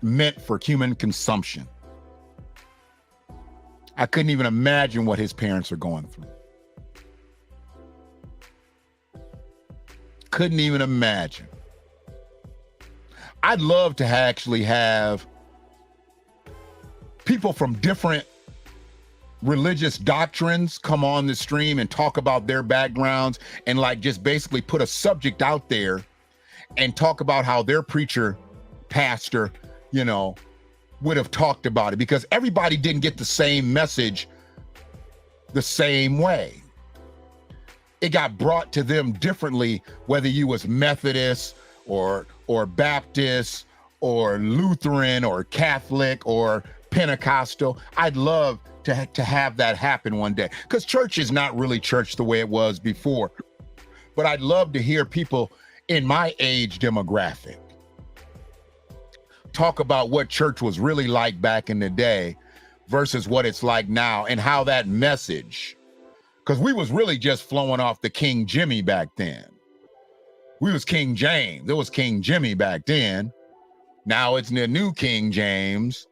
meant for human consumption. I couldn't even imagine what his parents are going through. Couldn't even imagine. I'd love to actually have people from different religious doctrines come on the stream and talk about their backgrounds and like just basically put a subject out there and talk about how their preacher, pastor, you know, would have talked about it, because everybody didn't get the same message the same way. It got brought to them differently, whether you was Methodist or Baptist or Lutheran or Catholic or Pentecostal. I'd love to have that happen one day, because church is not really church the way it was before. But I'd love to hear people in my age demographic talk about what church was really like back in the day versus what it's like now, and how that message, because we was really just flowing off the King Jimmy back then. We was King James. There was King Jimmy back then. Now it's the new King James.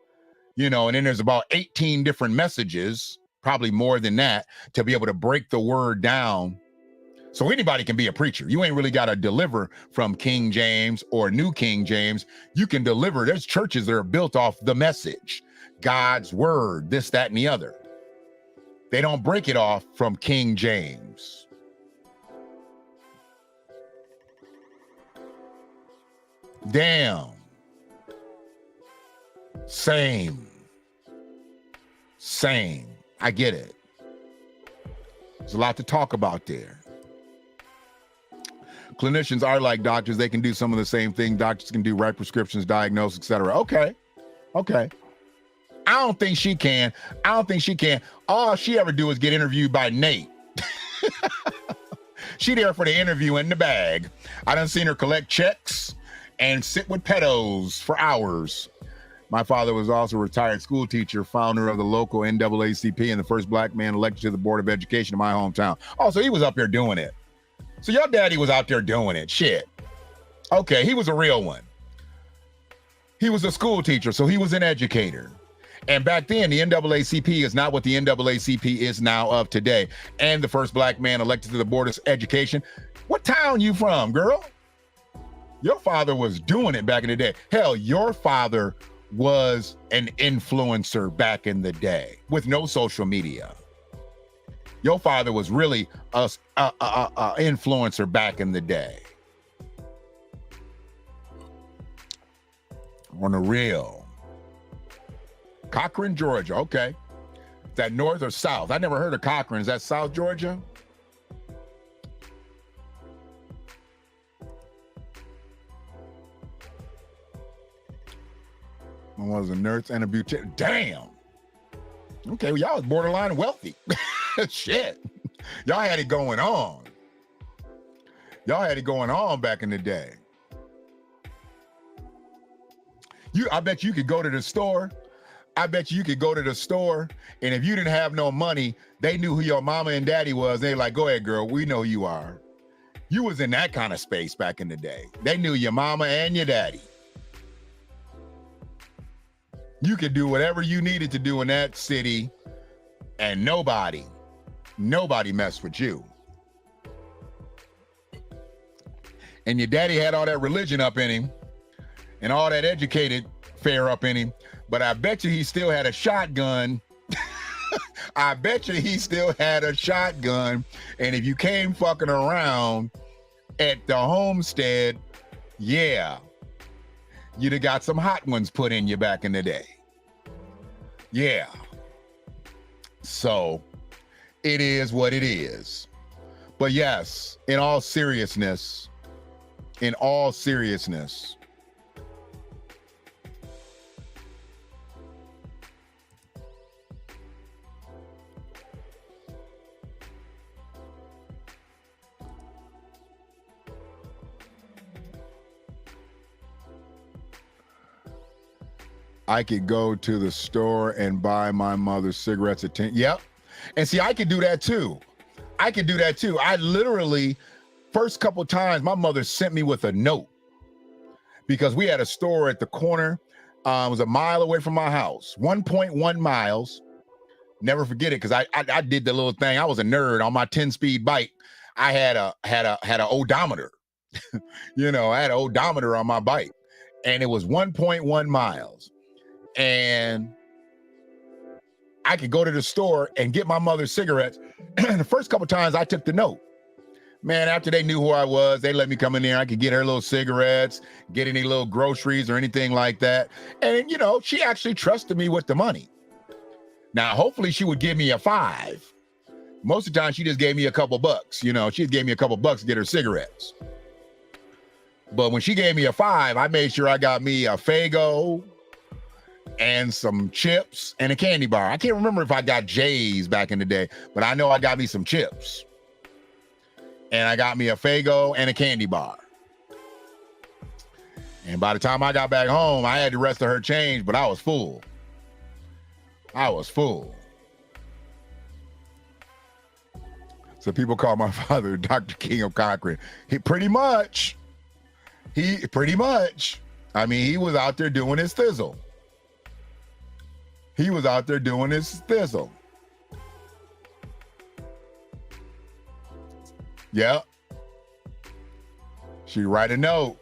You know, and then there's about 18 different messages, probably more than that, to be able to break the word down. So anybody can be a preacher. You ain't really got to deliver from King James or New King James. You can deliver. There's churches that are built off the message, God's word, this, that, and the other. They don't break it off from King James. Damn. Same. I get it. There's a lot to talk about there. Clinicians are like doctors. They can do some of the same thing. Doctors can do, write prescriptions, diagnose, etc. Okay. I don't think she can. All she ever do is get interviewed by Nate. She there for the interview in the bag. I done seen her collect checks and sit with pedos for hours. My father was also a retired school teacher, founder of the local NAACP, and the first black man elected to the Board of Education in my hometown. Oh, so he was up there doing it. So your daddy was out there doing it. Shit. Okay, he was a real one. He was a school teacher, so he was an educator. And back then, the NAACP is not what the NAACP is now of today. And the first black man elected to the Board of Education. What town you from, girl? Your father was doing it back in the day. Hell, your father was an influencer back in the day with no social media. Your father was really a influencer back in the day. On the real. Cochran, Georgia. Okay. Is that north or south? I never heard of Cochran. Is that South Georgia? My mother's a nurse and a beautician. Damn. Okay, well, y'all was borderline wealthy. Shit. Y'all had it going on. Y'all had it going on back in the day. I bet you could go to the store. And if you didn't have no money, they knew who your mama and daddy was. They like, go ahead, girl, we know who you are. You was in that kind of space back in the day. They knew your mama and your daddy. You could do whatever you needed to do in that city, and nobody messed with you. And your daddy had all that religion up in him and all that educated fare up in him, but I bet you he still had a shotgun. I bet you he still had a shotgun. And if you came fucking around at the homestead, yeah, you'd have got some hot ones put in you back in the day. Yeah. So it is what it is. But yes, in all seriousness, I could go to the store and buy my mother cigarettes at 10. Yep. And see, I could do that too. I literally, first couple times, my mother sent me with a note because we had a store at the corner. It was a mile away from my house, 1.1 miles. Never forget it, because I did the little thing. I was a nerd on my 10-speed bike. I had an odometer. You know, I had an odometer on my bike, and it was 1.1 miles. And I could go to the store and get my mother cigarettes. The first couple times I took the note. Man, after they knew who I was, they let me come in there. I could get her little cigarettes, get any little groceries or anything like that. And, you know, she actually trusted me with the money. Now, hopefully she would give me a $5. Most of the time, she just gave me a couple bucks. You know, she gave me a couple bucks to get her cigarettes. But when she gave me a $5, I made sure I got me a Faygo and some chips and a candy bar. I can't remember if I got J's back in the day, but I know I got me some chips. And I got me a Faygo and a candy bar. And by the time I got back home, I had the rest of her change, but I was full. So people call my father Dr. King of Cochran. He pretty much. I mean, he was out there doing his thizzle. Yep. She write a note.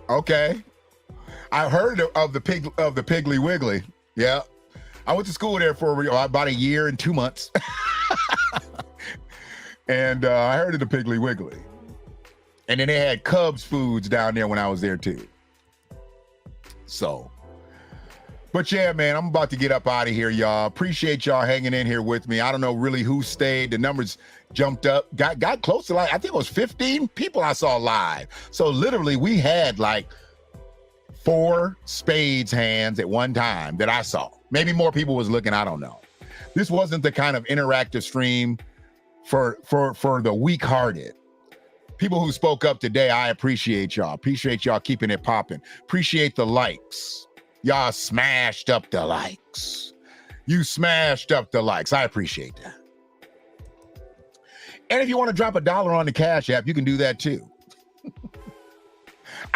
Okay. I heard of the Piggly Wiggly. Yeah. I went to school there for about a year and 2 months. And I heard of the Piggly Wiggly. And then they had Cubs foods down there when I was there too. So, but yeah, man, I'm about to get up out of here, y'all. Appreciate y'all hanging in here with me. I don't know really who stayed. The numbers jumped up, got close to like, I think it was 15 people I saw live. So literally we had like 4 spades hands at one time that I saw. Maybe more people was looking, I don't know. This wasn't the kind of interactive stream for the weak-hearted. People who spoke up today, I appreciate y'all. Appreciate y'all keeping it popping. Appreciate the likes. Y'all smashed up the likes. You smashed up the likes. I appreciate that. And if you want to drop $1 on the Cash App, you can do that too.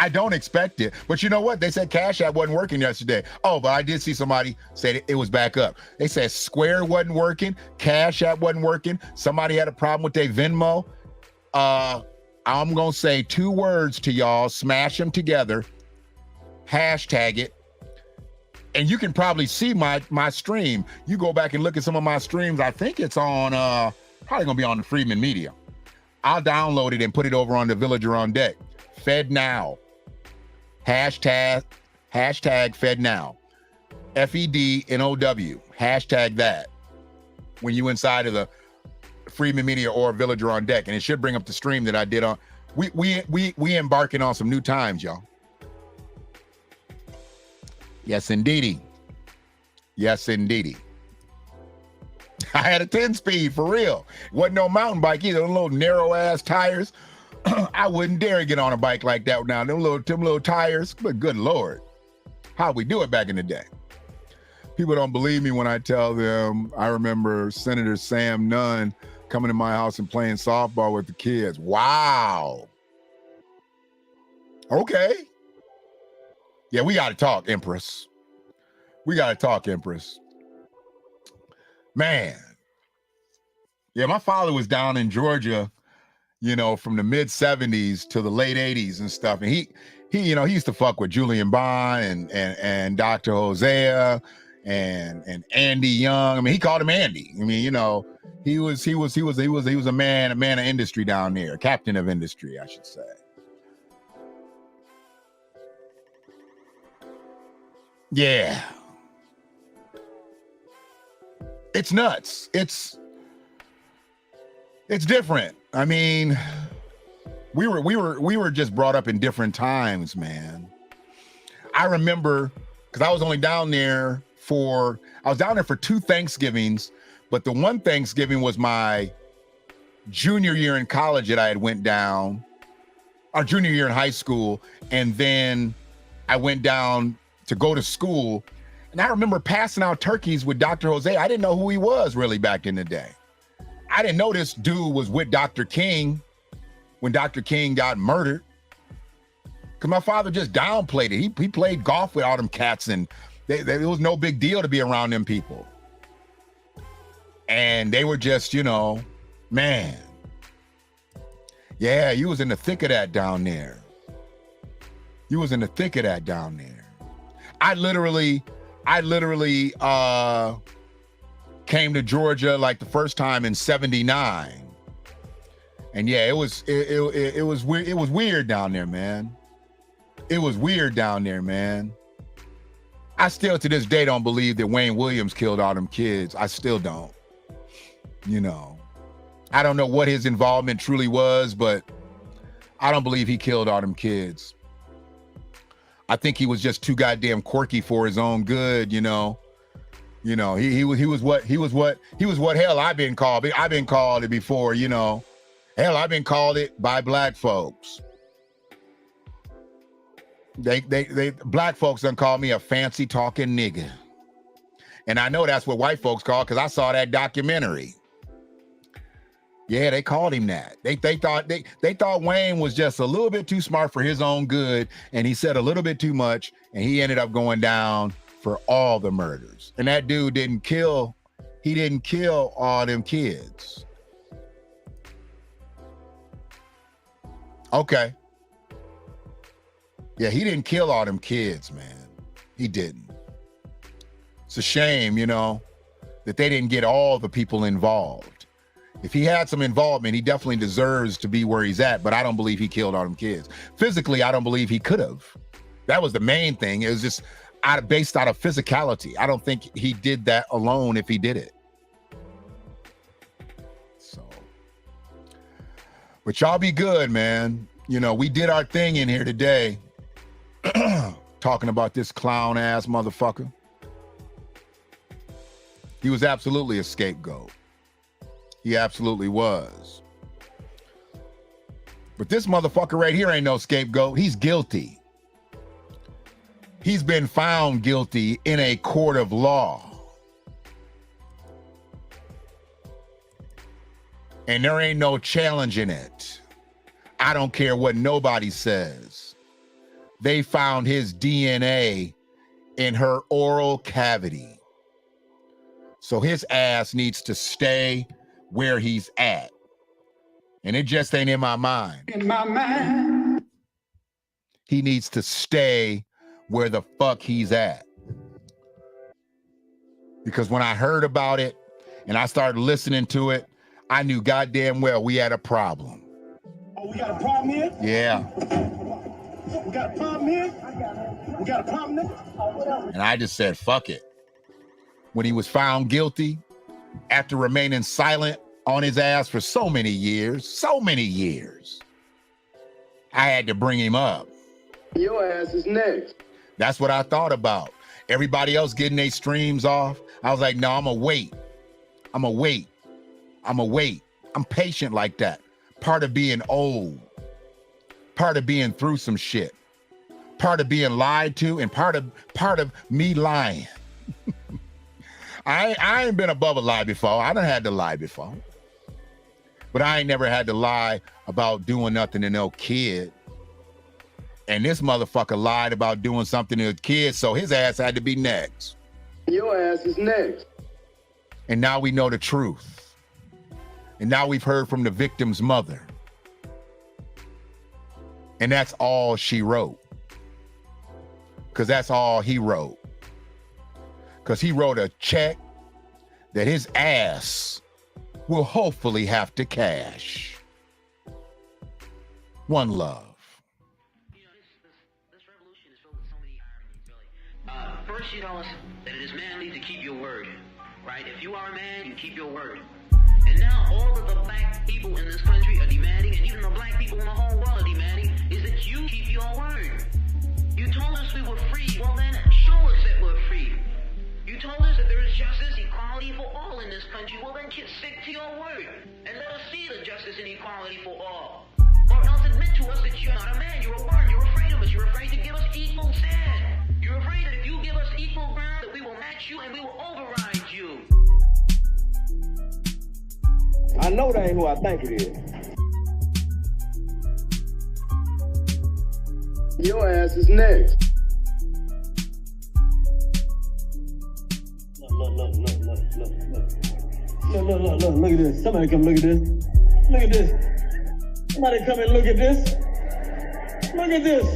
I don't expect it, but you know what? They said Cash App wasn't working yesterday. Oh, but I did see somebody say it was back up. They said Square wasn't working, Cash App wasn't working. Somebody had a problem with their Venmo. I'm gonna say 2 words to y'all, smash them together, hashtag it, and you can probably see my stream. You go back and look at some of my streams. I think it's on, probably gonna be on the Freeman Media. I'll download it and put it over on the Villager on Deck. Fed Now. Hashtag Fed Now. FEDNOW. Hashtag that when you inside of the Freeman Media or Villager on Deck, and it should bring up the stream that I did We embarking on some new times, y'all. Yes, indeedy. Yes, indeedy. I had a 10-speed for real. Wasn't no mountain bike either. Those little narrow ass tires. I wouldn't dare get on a bike like that now. Them little tires. But good Lord, how'd we do it back in the day? People don't believe me when I tell them I remember Senator Sam Nunn coming to my house and playing softball with the kids. Wow. Okay. Yeah, we got to talk, Empress. We got to talk, Empress. Man. Yeah, my father was down in Georgia, you know, from the mid 70s to the late 80s and stuff. And he used to fuck with Julian Bond and Dr. Hosea and Andy Young. I mean, he called him Andy. I mean, you know, he was a man of industry down there, a captain of industry, I should say. Yeah. It's nuts. It's different. I mean, we were just brought up in different times, man. I remember because I was down there for 2 Thanksgivings, but the one Thanksgiving was my junior year in college that I had went down, our junior year in high school, and then I went down to go to school. And I remember passing out turkeys with Dr. Jose. I didn't know who he was really back in the day. I didn't know this dude was with Dr. King when Dr. King got murdered. Because my father just downplayed it. He played golf with all them cats, and it was no big deal to be around them people. And they were just, you know, man. Yeah, you was in the thick of that down there. You was in the thick of that down there. I literally came to Georgia like the first time in 79. And yeah, it was weird. It was weird down there, man. It was weird down there, man. I still to this day don't believe that Wayne Williams killed all them kids. I still don't. You know, I don't know what his involvement truly was, but I don't believe he killed all them kids. I think he was just too goddamn quirky for his own good, you know. You know, he was what hell I've been called it before, you know. Hell, I've been called it by black folks. They black folks done call me a fancy talking nigga. And I know that's what white folks call, because I saw that documentary. Yeah, they called him that. They thought Wayne was just a little bit too smart for his own good, and he said a little bit too much, and he ended up going down for all the murders. And that dude didn't kill all them kids. Okay. Yeah, he didn't kill all them kids, man. He didn't. It's a shame, you know, that they didn't get all the people involved. If he had some involvement, he definitely deserves to be where he's at, but I don't believe he killed all them kids. Physically, I don't believe he could have. That was the main thing. It was just based out of physicality. I don't think he did that alone if he did it. So, but y'all be good, man. You know, we did our thing in here today, talking about this clown ass motherfucker. He was absolutely a scapegoat. He absolutely was. But this motherfucker right here ain't no scapegoat. He's guilty. He's been found guilty in a court of law. And there ain't no challenging it. I don't care what nobody says. They found his DNA in her oral cavity. So his ass needs to stay where he's at. And it just ain't in my mind. In my mind. He needs to stay where the fuck he's at. Because when I heard about it and I started listening to it, I knew goddamn well we had a problem. Oh, we got a problem here? Yeah. We got a problem here? We got a problem there? And I just said, fuck it. When he was found guilty, after remaining silent on his ass for so many years, I had to bring him up. Your ass is next. That's what I thought about. Everybody else getting their streams off. I was like, no, I'm gonna wait. I'm gonna wait. I'm gonna wait. I'm patient like that. Part of being old. Part of being through some shit. Part of being lied to, and part of me lying. I ain't been above a lie before. I done had to lie before. But I ain't never had to lie about doing nothing to no kid. And this motherfucker lied about doing something to a kid, so his ass had to be next. Your ass is next. And now we know the truth. And now we've heard from the victim's mother. And that's all she wrote. Because that's all he wrote. Because he wrote a check that his ass will hopefully have to cash. One love. This revolution is filled with so many ironies, really. First, you tell us that it is manly to keep your word, right? If you are a man, you keep your word. And now all of the black people in this country are demanding, and even the black people in the whole world are demanding, is that you keep your word. You told us we were free. Well, then show us that we're free. You told us that there is justice, equality for all in this country. Well, then stick to your word and let us see the justice and equality for all. Or else admit to us that you're not a man. You're a worm. You're afraid of us. You're afraid to give us equal stand. You're afraid that if you give us equal ground, that we will match you and we will override you. I know that ain't who I think it is. Your ass is next. Look at this. Somebody come look at this. Look at this. Somebody come and look at this. Look at this.